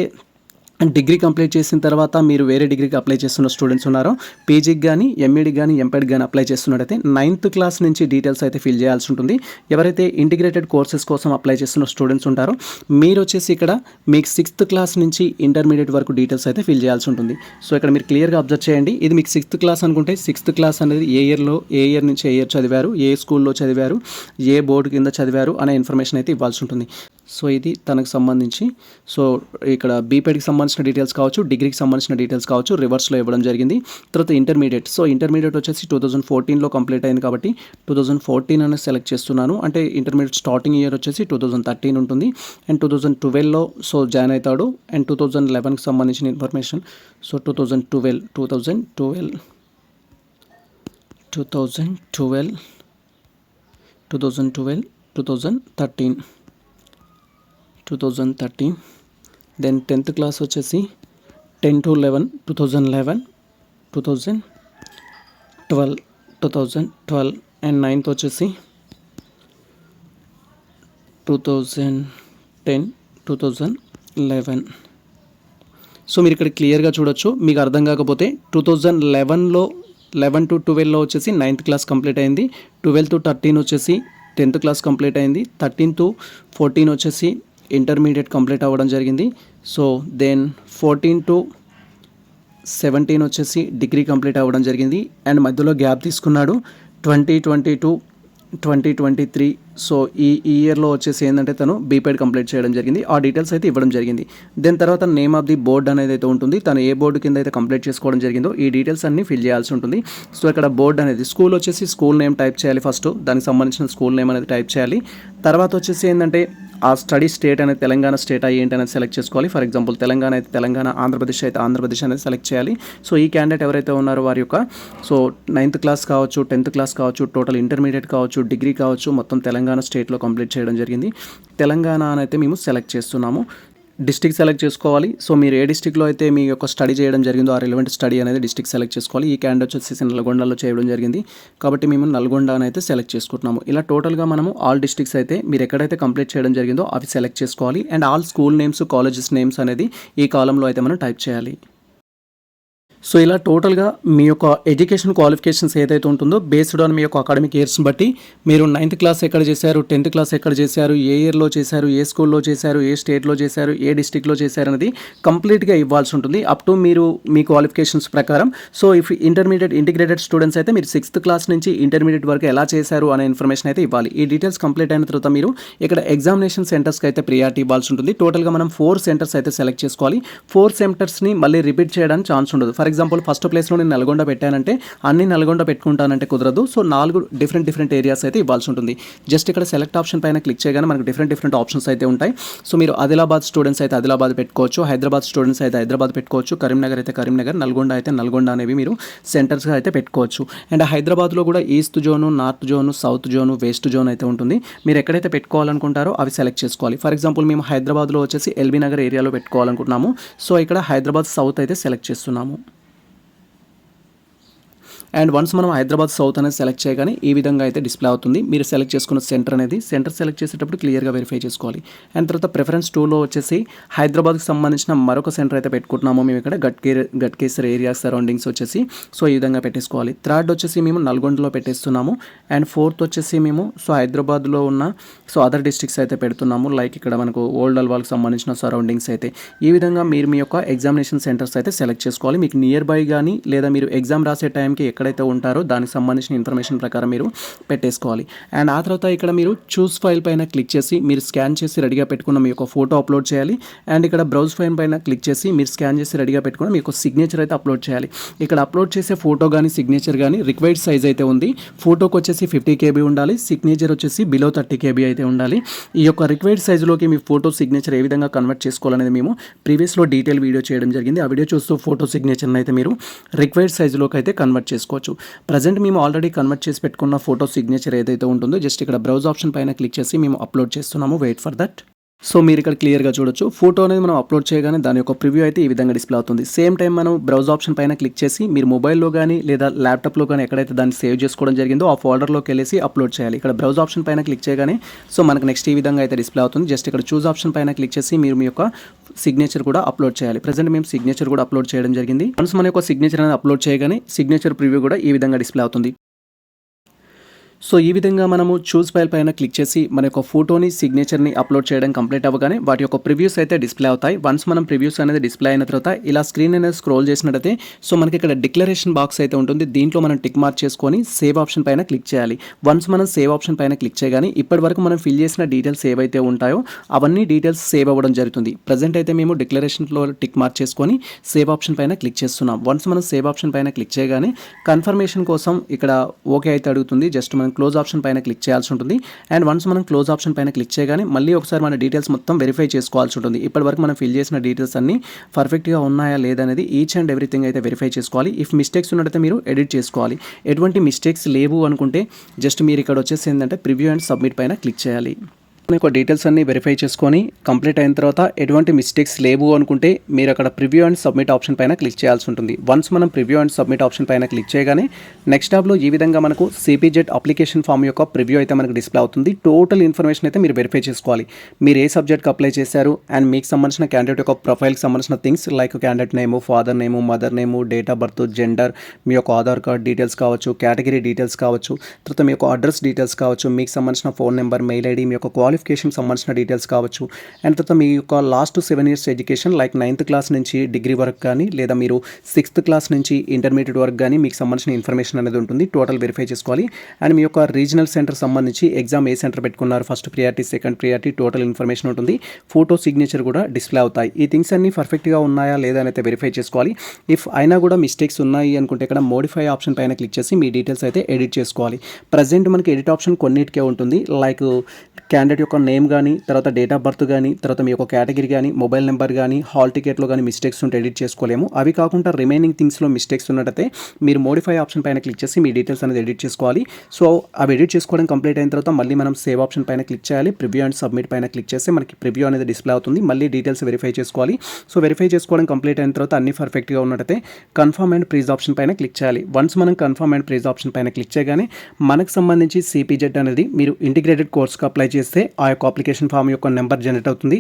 డిగ్రీ కంప్లీట్ చేసిన తర్వాత మీరు వేరే డిగ్రీకి అప్లై చేస్తున్న స్టూడెంట్స్ ఉన్నారో, పీజీకి కానీ, ఎంఈడికి కానీ, ఎంపీఎడ్కి కానీ అప్లై చేస్తున్నట్టయితే 9th క్లాస్ నుంచి డీటెయిల్స్ అయితే ఫిల్ చేయాల్సి ఉంటుంది. ఎవరైతే ఇంటిగ్రేటెడ్ కోర్సెస్ కోసం అప్లై చేస్తున్న స్టూడెంట్స్ ఉంటారో మీరు వచ్చేసి ఇక్కడ మీకు 6th క్లాస్ నుంచి ఇంటర్మీడియట్ వరకు డీటెయిల్స్ అయితే ఫిల్ చేయాల్సి ఉంటుంది. సో ఇక్కడ మీరు క్లియర్గా అబ్జర్వ్ చేయండి. ఇది మీకు 6th క్లాస్ అనుకుంటే 6th క్లాస్ అనేది ఏ ఇయర్ నుంచి ఏ ఇయర్ చదివారు, ఏ స్కూల్లో చదివారు, ఏ బోర్డు కింద చదివారు అనే ఇన్ఫర్మేషన్ అయితే ఇవ్వాల్సి ఉంటుంది. సో ఇది తనకు సంబంధించి సో ఇక్కడ బీపీఎడ్కి సంబంధించిన డీటెయిల్స్ కావచ్చు, డిగ్రీకి సంబంధించిన డీటెయిల్స్ కావచ్చు రివర్స్లో ఇవ్వడం జరిగింది. తర్వాత ఇంటర్మీడియట్, సో ఇంటర్మీడియట్ వచ్చేసి 2014లో కంప్లీట్ అయింది కాబట్టి 2014 అనేది సెలెక్ట్ చేస్తున్నాను. అంటే ఇంటర్మీడియట్ స్టార్టింగ్ ఇయర్ వచ్చేసి 2013 ఉంటుంది. అండ్ 2012లో సో జాయిన్ అవుతాడు. అండ్ 2011కి సంబంధించిన information so 2012 2013 then 10th class వచ్చేసి 10-11, 2011, 2012 అండ్ 9th వచ్చేసి 2010, 2011. సో మీరు ఇక్కడ క్లియర్గా చూడొచ్చు. మీకు అర్థం కాకపోతే 2011లో 11 to 12లో వచ్చేసి 9th క్లాస్ కంప్లీట్ అయింది. 12 to 13 వచ్చేసి 10th క్లాస్ కంప్లీట్ అయింది. 13 to 14 వచ్చేసి ఇంటర్మీడియట్ కంప్లీట్ అవ్వడం జరిగింది. సో దెన్ 14 to 17 వచ్చేసి డిగ్రీ కంప్లీట్ అవ్వడం జరిగింది. అండ్ మధ్యలో గ్యాప్ తీసుకున్నాడు 2022, 2023. సో ఈ ఇయర్లో వచ్చేసి ఏంటంటే తను బీపెడ్ కంప్లీట్ చేయడం జరిగింది. ఆ డీటెయిల్స్ అయితే ఇవ్వడం జరిగింది. దెన్ తర్వాత నేమ్ ఆఫ్ ది బోర్డ్ అనేది అయితే ఉంటుంది. తను ఏ బోర్డు కింద అయితే కంప్లీట్ చేసుకోవడం జరిగిందో ఈ డీటెయిల్స్ అన్ని ఫిల్ చేయాల్సి ఉంటుంది. సో ఇక్కడ బోర్డ్ అనేది స్కూల్ వచ్చేసి స్కూల్ నేమ్ టైప్ చేయాలి. ఫస్ట్ దానికి సంబంధించిన స్కూల్ నేమ్ అనేది టైప్ చేయాలి. తర్వాత వచ్చేసి ఏంటంటే ఆ స్టడీ స్టేట్ అనేది తెలంగాణ స్టేట్ ఏంటి అనేది సెలెక్ట్ చేసుకోవాలి. ఫర్ ఎగ్జాంపుల్ తెలంగాణ అయితే తెలంగాణ, ఆంధ్రప్రదేశ్ అయితే ఆంధ్రప్రదేశ్ అనేది సెలెక్ట్ చేయాలి. సో ఈ క్యాండిడేట్ ఎవరైతే ఉన్నారో వారి యొక్క సో 9th క్లాస్ కావచ్చు, 10th క్లాస్ కావచ్చు, టోటల్ ఇంటర్మీడియట్ కావచ్చు, డిగ్రీ కావచ్చు, మొత్తం తెలంగాణ స్టేట్లో కంప్లీట్ చేయడం జరిగింది. తెలంగాణ అని అయితే మేము సెలెక్ట్ చేస్తున్నాము. డిస్ట్రిక్ట్ సెలెక్ట్ చేసుకోవాలి. సో మీరు ఏ డిస్ట్రిక్ట్లో అయితే మీ యొక్క స్టడీ చేయడం జరిగిందో ఆ రిలవెంట్ స్టడీ అనేది డిస్ట్రిక్ట్ సెలెక్ట్ చేసుకోవాలి. ఈ క్యాండిడేట్ వచ్చేసి నల్గొండలో చేయడం జరిగింది కాబట్టి మేము నల్గొండ అని అయితే సెలెక్ట్ చేసుకుంటున్నాము. ఇలా టోటల్గా మనము ఆల్ డిస్ట్రిక్ట్స్ అయితే మీరు ఎక్కడైతే కంప్లీట్ చేయడం జరిగిందో అవి సెలెక్ట్ చేసుకోవాలి. And all school names, colleges names అనేది ఈ కాలంలో అయితే మనం టైప్ చేయాలి. సో ఇలా టోటల్గా మీ యొక్క ఎడ్యుకేషన్ క్వాలిఫికేషన్స్ ఏదైతే ఉంటుందో బేస్డ్ ఆన్ మీ యొక్క అకాడమిక్ ఇయర్స్ని బట్టి మీరు 9th క్లాస్ ఎక్కడ చేశారు, 10th క్లాస్ ఎక్కడ చేశారు, ఏ ఇయర్లో చేశారు, ఏ స్కూల్లో చేశారు, ఏ స్టేట్లో చేశారు, ఏ డిస్ట్రిక్ట్లో చేశారు అనేది కంప్లీట్గా ఇవ్వాల్సి ఉంటుంది అప్ టు మీరు మీ క్వాలిఫికేషన్స్ ప్రకారం. So if intermediate integrated students అయితే మీరు 6th క్లాస్ నుంచి ఇంటర్మీడియట్ వరకు ఎలా చేశారు అనే ఇన్ఫర్మేషన్ అయితే ఇవ్వాలి. ఈ డీటెయిల్స్ కంప్లీట్ అయిన తర్వాత మీరు ఇక్కడ ఎగ్జామినేషన్ సెంటర్స్కి అయితే ప్రియారిటీ ఇవ్వాల్సి ఉంటుంది. టోటల్గా మనం 4 సెంటర్స్ అయితే సెలెక్ట్ చేసుకోవాలి. 4 సెంటర్స్ని మళ్ళీ రిపీట్ చేయడానికి ఛాన్స్ ఉండదు. ఫర్ ఎగ్జాంపుల్ ఫస్ట్ ప్లేస్లో నేను నల్గొండ పెట్టానంటే అన్ని నల్గొండ పెట్టుకుంటానంటే కుదరదు. సో 4 డిఫరెంట్ ఏరియాస్ అయితే ఇవ్వాల్సి ఉంటుంది. జస్ట్ ఇక్కడ సెలెక్ట్ ఆప్షన్ పైన క్లిక్ చేయగానే మనకు డిఫరెంట్ ఆప్షన్స్ అయితే ఉంటాయి. సో మీరు ఆదిలాబాద్ స్టూడెంట్స్ అయితే ఆదిలాబాద్ పెట్టుకోవచ్చు, హైదరాబాద్ స్టూడెంట్స్ అయితే హైదరాబాద్ పెట్టుకోవచ్చు, కరీంనగర్ అయితే కరీంనగర్, నల్గొండ అయితే నల్గొండ అనేవి మీరు సెంటర్స్గా అయితే పెట్టుకోవచ్చు. అండ్ హైదరాబాద్లో కూడా east zone, north zone, south zone, west zone అయితే ఉంటుంది. మీరు ఎక్కడైతే పెట్టుకోవాలనుకుంటారో అవి సెలెక్ట్ చేసుకోవాలి. ఫర్ ఎగ్జాంపుల్ మేము హైదరాబాద్లో వచ్చేసి ఎల్బీ నగర్ ఏరియాలో పెట్టుకోవాలనుకుంటున్నాము. సో ఇక్కడ హైదరాబాద్ సౌత్ అయితే సెలెక్ట్ చేస్తున్నాము. అండ్ వన్స్ మనం హైదరాబాద్ సౌత్ అనేది సెలెక్ట్ చేయగానే ఈ విధంగా అయితే డిస్ప్లే అవుతుంది. మీరు సెలెక్ట్ చేసుకున్న సెంటర్ సెలెక్ట్ చేసేటప్పుడు క్లియర్గా వెరిఫై చేసుకోవాలి. అండ్ తర్వాత ప్రిఫరెన్స్ 2లో వచ్చేసి హైదరాబాద్కి సంబంధించిన మరొక సెంటర్ అయితే పెట్టుకుంటున్నాము మేము ఇక్కడ గట్కేసర్ ఏరియా సరౌండింగ్స్ వచ్చేసి. సో ఈ విధంగా పెట్టేసుకోవాలి. థర్డ్ వచ్చేసి మేము నల్గొండలో పెట్టేస్తున్నాము. అండ్ ఫోర్త్ వచ్చేసి మేము సో హైదరాబాద్లో ఉన్న సో అదర్ డిస్ట్రిక్ట్స్ అయితే పెడుతున్నాము. లైక్ ఇక్కడ మనకు ఓల్డ్ అల్వాల్కి సంబంధించిన సరౌండింగ్స్ అయితే. ఈ విధంగా మీరు మీ యొక్క ఎగ్జామినేషన్ సెంటర్స్ అయితే సెలెక్ట్ చేసుకోవాలి. మీకు నియర్ బై కానీ లేదా మీరు ఎగ్జామ్ రాసే టైంకి ఎక్కడైతే ఉంటారో దానికి సంబంధించిన ఇన్ఫర్మేషన్ ప్రకారం మీరు పెట్టేసుకోవాలి. అండ్ ఆ తర్వాత ఇక్కడ మీరు చూస్ ఫైల్ పైన క్లిక్ చేసి మీరు స్కాన్ చేసి రెడీగా పెట్టుకున్న మీ యొక్క ఫోటో అప్లోడ్ చేయాలి. అండ్ ఇక్కడ బ్రౌజ్ ఫైల్ పైన క్లిక్ చేసి మీరు స్కాన్ చేసి రెడీగా పెట్టుకున్న మీ యొక్క సిగ్నేచర్ అయితే అప్లోడ్ చేయాలి. ఇక్కడ అప్లోడ్ చేసే ఫోటో కానీ సిగ్నేచర్ కానీ రిక్వైర్డ్ సైజ్ అయితే ఉంది. ఫోటోకి వచ్చేసి 50 KB ఉండాలి, సిగ్నేచర్ వచ్చేసి బిలో 30 KB అయితే ఉండాలి. ఈ యొక్క రిక్వైర్డ్ సైజులోకి మీ ఫోటో సిగ్నేచర్ ఏ విధంగా కన్వర్ట్ చేసుకోవాలనేది మేము ప్రీవియస్లో డీటెయిల్ వీడియో చేయడం జరిగింది. ఆ వీడియో చూస్తూ ఫోటో సిగ్నేచర్ని అయితే మీరు రిక్వైర్డ్ సైజులోకి అయితే కన్వర్ట్ చేసుకోవచ్చు. ప్రజెంట్ మేము ఆల్రెడీ కన్వర్ట్ చేసి పెట్టుకున్న ఫోటో సిగ్నేచర్ ఏదైతే ఉంటుందో జస్ట్ ఇక్కడ బ్రౌజ్ ఆప్షన్ పైన క్లిక్ చేసి మేము అప్లోడ్ చేస్తున్నాము. Wait for that. సో మీరు ఇక్కడ క్లియర్గా చూడొచ్చు ఫోటో అనేది మనం అప్లోడ్ చేయగానే దాని యొక్క ప్రివ్యూ అయితే ఈ విధంగా డిస్ప్లే అవుతుంది. సేమ్ టైం మనం బ్రౌజ్ ఆప్షన్ పైన క్లిక్ చేసి మీరు మొబైల్లో కానీ లేదా ల్యాప్టాప్లో కానీ ఎక్కడైతే దాన్ని సేవ్ చేసుకోవడం జరిగిందో ఆ ఫోల్డర్లోకి వెళ్ళేసి అప్లోడ్ చేయాలి. ఇక్కడ బ్రౌజ్ ఆప్షన్ పైన క్లిక్ చేయగానే సో మనకు నెక్స్ట్ ఈ విధంగా అయితే డిస్ప్లే అవుతుంది. జస్ట్ ఇక్కడ చూస్ ఆప్షన్ పైన క్లిక్ చేసి మీరు మీ యొక్క సిగ్నేచర్ కూడా అప్లోడ్ చేయాలి. ప్రజెంట్ మేము సిగ్నేచర్ కూడా అప్లోడ్ చేయడం జరిగింది. వన్స్ మన యొక్క సిగ్నేచర్ అనేది అప్లోడ్ చేయగానే సిగ్నేచర్ ప్రివ్యూ కూడా ఈ విధంగా డిస్ప్లే అవుతుంది. సో ఈ విధంగా మనము చూస్ ఫైల్ పైన క్లిక్ చేసి మన యొక్క ఫోటోని సిగ్నేచర్ని అప్లోడ్ చేయడం కంప్లీట్ అవ్వగానే వాటి యొక్క ప్రివ్యూస్ అయితే డిస్ప్లే అవుతాయి. వన్స్ మనం ప్రివ్యూస్ అనేది డిస్ప్లే అయిన తర్వాత ఇలా స్క్రీన్ అనేది స్క్రోల్ చేసినట్టయితే సో మనకి ఇక్కడ డిక్లరేషన్ బాక్స్ అయితే ఉంటుంది. దీంట్లో మనం టిక్ మార్క్ చేసుకొని సేవ్ ఆప్షన్ పైన క్లిక్ చేయాలి. వన్స్ మనం సేవ్ ఆప్షన్ పైన క్లిక్ చేయగానే ఇప్పటి వరకు మనం ఫిల్ చేసిన డీటెయిల్స్ ఏవైతే ఉంటాయో అవన్నీ డీటెయిల్స్ సేవ్ అవ్వడం జరుగుతుంది. ప్రజెంట్ అయితే మేము డిక్లరేషన్లో టిక్ మార్క్ చేసుకొని సేవ్ ఆప్షన్ పైన క్లిక్ చేస్తున్నాం. వన్స్ మనం సేవ్ ఆప్షన్ పైన క్లిక్ చేయగానే కన్ఫర్మేషన్ కోసం ఇక్కడ ఓకే అయితే అడుగుతుంది. జస్ట్ మనం క్లోజ్ ఆప్షన్ పైన క్లిక్ చేయాల్సి ఉంటుంది. అండ్ వన్స్ మనం క్లోజ్ ఆప్షన్ పైన క్లిక్ చేయగానే మళ్ళీ ఒకసారి మన డీటెయిల్స్ మొత్తం వెరిఫై చేసుకోవాల్సి ఉంటుంది. ఇప్పటివరకు మనం ఫిల్ చేసిన డీటెయిల్స్ అన్ని పర్ఫెక్ట్గా ఉన్నాయా లేదనేది ఈచ్ అండ్ ఎవ్రీథింగ్ అయితే వెరిఫై చేసుకోవాలి. ఇఫ్ మిస్టేక్స్ ఉన్నట్టయితే మీరు ఎడిట్ చేసుకోవాలి. ఎటువంటి మిస్టేక్స్ లేవు అనుకుంటే జస్ట్ మీరు ఇక్కడ వచ్చేసి ఏంటంటే ప్రివ్యూ అండ్ సబ్మిట్ పైన క్లిక్ చేయాలి. మీకు డీటెయిల్స్ అన్ని వెరిఫై చేసుకొని కంప్లీట్ అయిన తర్వాత ఎటువంటి మిస్టేక్స్ లేవు అనుకుంటే మీరు అక్కడ ప్రివ్యూ అండ్ సబ్మిట్ ఆప్షన్ పైన క్లిక్ చేయాల్సి ఉంటుంది. వన్స్ మనం ప్రివ్యూ అండ్ సబ్మిట్ ఆప్షన్ పైన క్లిక్ చేయగానే నెక్స్ట్ ట్యాబ్లో ఈ విధంగా మనకు సిపిజెట్ అప్లికేషన్ ఫామ్ యొక్క ప్రివ్యూ అయితే మనకు డిస్ప్లే అవుతుంది. టోటల్ ఇన్ఫర్మేషన్ అయితే మీరు వెరిఫై చేసుకోవాలి. మీరు ఏ సబ్జెక్ట్కి అప్లై చేశారు అండ్ మీకు సంబంధించిన క్యాండిడేట్ యొక్క ప్రొఫైల్కి సంబంధించిన things like candidate name, father name, mother name, date of birth, gender, మీ యొక్క ఆధార్ కార్డ్ డీటెయిల్స్ కావచ్చు, కేటగిరీ డీటెయిల్స్ కావచ్చు, తర్వాత మీ యొక్క అడ్రస్ డీటెయిల్స్ కావచ్చు, మీకు సంబంధించిన ఫోన్ నెంబర్, మెయిల్ ఐడి, మీ యొక్క క్వాలిఫికేషన్ సంబంధించిన డీటెయిల్స్ కావచ్చు, అండ్ తర్వాత మీ యొక్క last 7 years education like 9th class నుంచి డిగ్రీ వరకు కానీ లేదా మీరు 6th క్లాస్ నుంచి ఇంటర్మీడియట్ వరకు కానీ మీకు సంబంధించిన ఇన్ఫర్మేషన్ అనేది ఉంటుంది. టోటల్ వెరిఫై చేసుకోవాలి. అండ్ మీ యొక్క రీజనల్ సెంటర్ సంబంధించి ఎగ్జామ్ ఏ సెంటర్ పెట్టుకున్నారు, first priority, second priority, total information ఉంటుంది. ఫోటో, సిగ్నేచర్ కూడా డిస్ప్లే అవుతాయి. ఈ థింగ్స్ అన్ని పర్ఫెక్ట్గా ఉన్నాయా లేదా అని అయితే వెరిఫై చేసుకోవాలి. ఇఫ్ అయినా కూడా మిస్టేక్స్ ఉన్నాయి అనుకుంటే ఇక్కడ మోడిఫై ఆప్షన్ పైన క్లిక్ చేసి మీ డీటెయిల్స్ అయితే ఎడిట్ చేసుకోవాలి. ప్రజెంట్ మనకి ఎడిట్ ఆప్షన్ కొన్నిటికే ఉంటుంది. లైక్ క్యాండిడేట్ యొక్క నేమ్ కానీ, తర్వాత డేట్ ఆఫ్ బర్త్ కానీ, తర్వాత మీ యొక్క కేటగిరీ కానీ, మొబైల్ నెంబర్ కానీ, హాల్ టికెట్లో కానీ మిస్టేక్స్ ఉంటే ఎడిట్ చేసుకోలేము. అవి కాకుండా రిమైనింగ్ థింగ్స్లో మిస్టేక్స్ ఉన్నట్టయితే మీరు మోడిఫై ఆప్షన్ పైన క్లిక్ చేసి మీ డీటెయిల్స్ అనేది ఎడిట్ చేసుకోవాలి. సో అవి ఎడిట్ చేసుకోవడం కంప్లీట్ అయిన తర్వాత మళ్ళీ మనం సేవ్ ఆప్షన్ పైన క్లిక్ చేయాలి. ప్రివ్యూ అండ్ సబ్మిట్ పైన క్లిక్ చేస్తే మనకి ప్రివ్యూ అనేది డిస్ప్లే అవుతుంది. మళ్ళీ డీటెయిల్స్ వెరిఫై చేసుకోవాలి. సో వెరిఫై చేసుకోవడం కంప్లీట్ అయిన తర్వాత అన్ని పర్ఫెక్ట్గా ఉన్నట్టయితే కన్ఫర్మ్ అండ్ ప్రీజ్ ఆప్షన్ పైన క్లిక్ చేయాలి. వన్స్ మనం కన్ఫర్మ్ అండ్ ప్రీజ్ ఆప్షన్ పైన క్లిక్ చేయగానే మనకు సంబంధించి సిపిజెట్ అనేది మీరు ఇంటిగ్రేటెడ్ కోర్స్కి అప్లై చేస్తే ఆ యొక్క అప్లికేషన్ ఫామ్ యొక్క నెంబర్ జనరేట్ అవుతుంది.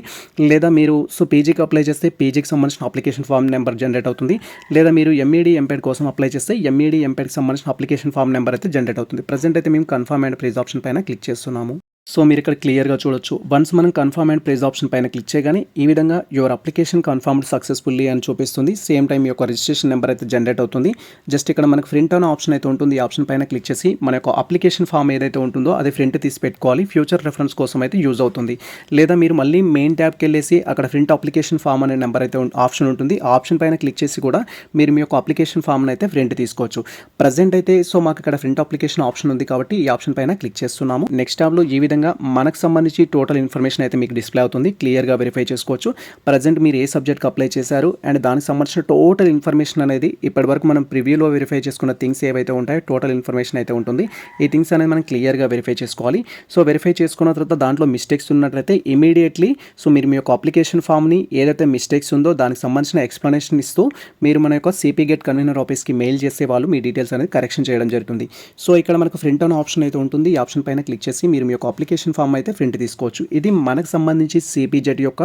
లేదా మీరు పీజీకి అప్లై చేస్తే పీజీకి సంబంధించిన అప్లికేషన్ ఫామ్ నెంబర్ జనరేట్ అవుతుంది. లేదా మీరు ఎంఈడి, ఎంపెడ్ కోసం అప్లై చేస్తే ఎంఈడి, ఎంపెడ్కి సంబంధించిన అప్లికేషన్ ఫామ్ నెంబర్ అయితే జనరేట్ అవుతుంది. ప్రజెంట్ అయితే మేము కన్ఫర్మ్ అండ్ ప్రీజ్ ఆప్షన్ పైన క్లిక్ చేస్తున్నాము. సో మీరు ఇక్కడ క్లియర్గా చూడొచ్చు. వన్స్ మనం కన్ఫర్మ్ అండ్ ప్రైజ్ ఆప్షన్ పైన క్లిక్ చేయగానే ఈ విధంగా యువర్ అప్లికేషన్ కన్ఫర్మ్డ్ సక్సెస్ఫుల్లీ అని చూపిస్తుంది. సేమ్ టైం యొక్క రిజిస్ట్రేషన్ నెంబర్ అయితే జనరేట్ అవుతుంది. జస్ట్ ఇక్కడ మనకు ప్రింట్ అనే ఆప్షన్ అయితే ఉంటుంది. ఈ ఆప్షన్ పైన క్లిక్ చేసి మన యొక్క అప్లికేషన్ ఫామ్ ఏదైతే ఉంటుందో అది ప్రింట్ తీసి పెట్టుకోవాలి. ఫ్యూచర్ రెఫరెన్స్ కోసం అయితే యూజ్ అవుతుంది. లేదా మీరు మళ్ళీ మెయిన్ ట్యాబ్కి వెళ్ళేసి అక్కడ ప్రింట్ అప్లికేషన్ ఫామ్ అనే నెంబర్ అయితే ఆప్షన్ ఉంటుంది. ఆ ఆప్షన్ పైన క్లిక్ చేసి కూడా మీరు మీ యొక్క అప్లికేషన్ ఫామ్ని అయితే ప్రింట్ తీసుకోవచ్చు. ప్రజెంట్ అయితే సో మాకు ఇక్కడ ప్రింట్ అప్లికేషన్ ఆప్షన్ ఉంది కాబట్టి ఈ ఆప్షన్ పైన క్లిక్ చేస్తున్నాము. నెక్స్ట్ ట్యాబ్లో ఈ విధంగా మనకు సంబంధించి టోటల్ ఇన్ఫర్మేషన్ అయితే మీకు డిస్ప్లే అవుతుంది. క్లియర్గా వెరిఫై చేసుకోవచ్చు. ప్రజెంట్ మీరు ఏ సబ్జెక్ట్కి అప్లై చేశారు అండ్ దానికి సంబంధించిన టోటల్ ఇన్ఫర్మేషన్ అనేది ఇప్పటివరకు మనం ప్రివ్యూలో వెరిఫై చేసుకున్న థింగ్స్ ఏవైతే ఉంటాయో టోటల్ ఇన్ఫర్మేషన్ అయితే ఉంటుంది. ఈ థింగ్స్ అనేది మనం క్లియర్గా వెరిఫై చేసుకోవాలి. సో వెరిఫై చేసుకున్న తర్వాత దాంట్లో మిస్టేక్స్ ఉన్నట్లయితే ఇమీడియట్లీ సో మీరు మీ యొక్క అప్లికేషన్ ఫామ్ని ఏదైతే మిస్టేక్స్ ఉందో దానికి సంబంధించిన ఎక్స్ప్లెనేషన్ ఇస్తూ మీరు మన యొక్క సిపిగెట్ కన్వీనర్ ఆఫీస్కి మెయిల్ చేసే వాళ్ళు మీ డీటెయిల్స్ అనేది కరెక్షన్ చేయడం జరుగుతుంది. సో ఇక్కడ మనకు ప్రింట్ అనే ఆప్షన్ అయితే ఉంటుంది. ఈ ఆప్షన్ పైన క్లిక్ చేసి మీరు మీ యొక్క అప్లికేషన్ ఫామ్ అయితే ప్రింట్ తీసుకోవచ్చు. ఇది మనకు సంబంధించి సిపిజెట్ యొక్క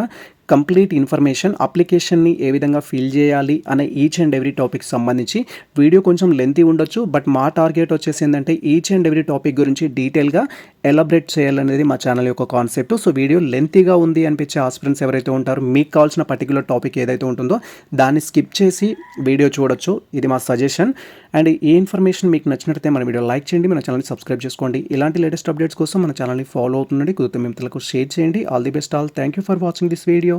కంప్లీట్ ఇన్ఫర్మేషన్. అప్లికేషన్ని ఏ విధంగా ఫిల్ చేయాలి అనే ఈచ్ అండ్ ఎవ్రీ టాపిక్ సంబంధించి వీడియో కొంచెం లెంతీ ఉండొచ్చు. బట్ మా టార్గెట్ వచ్చేసి ఏంటంటే ఈచ్ అండ్ ఎవ్రీ టాపిక్ గురించి డీటెయిల్గా ఎలాబరేట్ చేయాలనేది మా ఛానల్ యొక్క కాన్సెప్ట్. సో వీడియో లెంతీగా ఉంది అనిపించే ఆస్పిరెంట్స్ ఎవరైతే ఉంటారో మీకు కావాల్సిన పర్టికులర్ టాపిక్ ఏదైతే ఉంటుందో దాన్ని స్కిప్ చేసి వీడియో చూడొచ్చు. ఇది మా సజెషన్. అండ్ ఈ ఇన్ఫర్మేషన్ మీకు నచ్చినట్లయితే మన వీడియో లైక్ చేయండి, మన ఛానల్ని సబ్స్క్రైబ్ చేసుకోండి. ఇలాంటి లేటెస్ట్ అప్డేట్స్ కోసం మన ఛానల్ని ఫాలో అవుతుండండి. కుదిరితే మిత్రులకు షేర్ చేయండి. All the best all. Thank you for watching this video.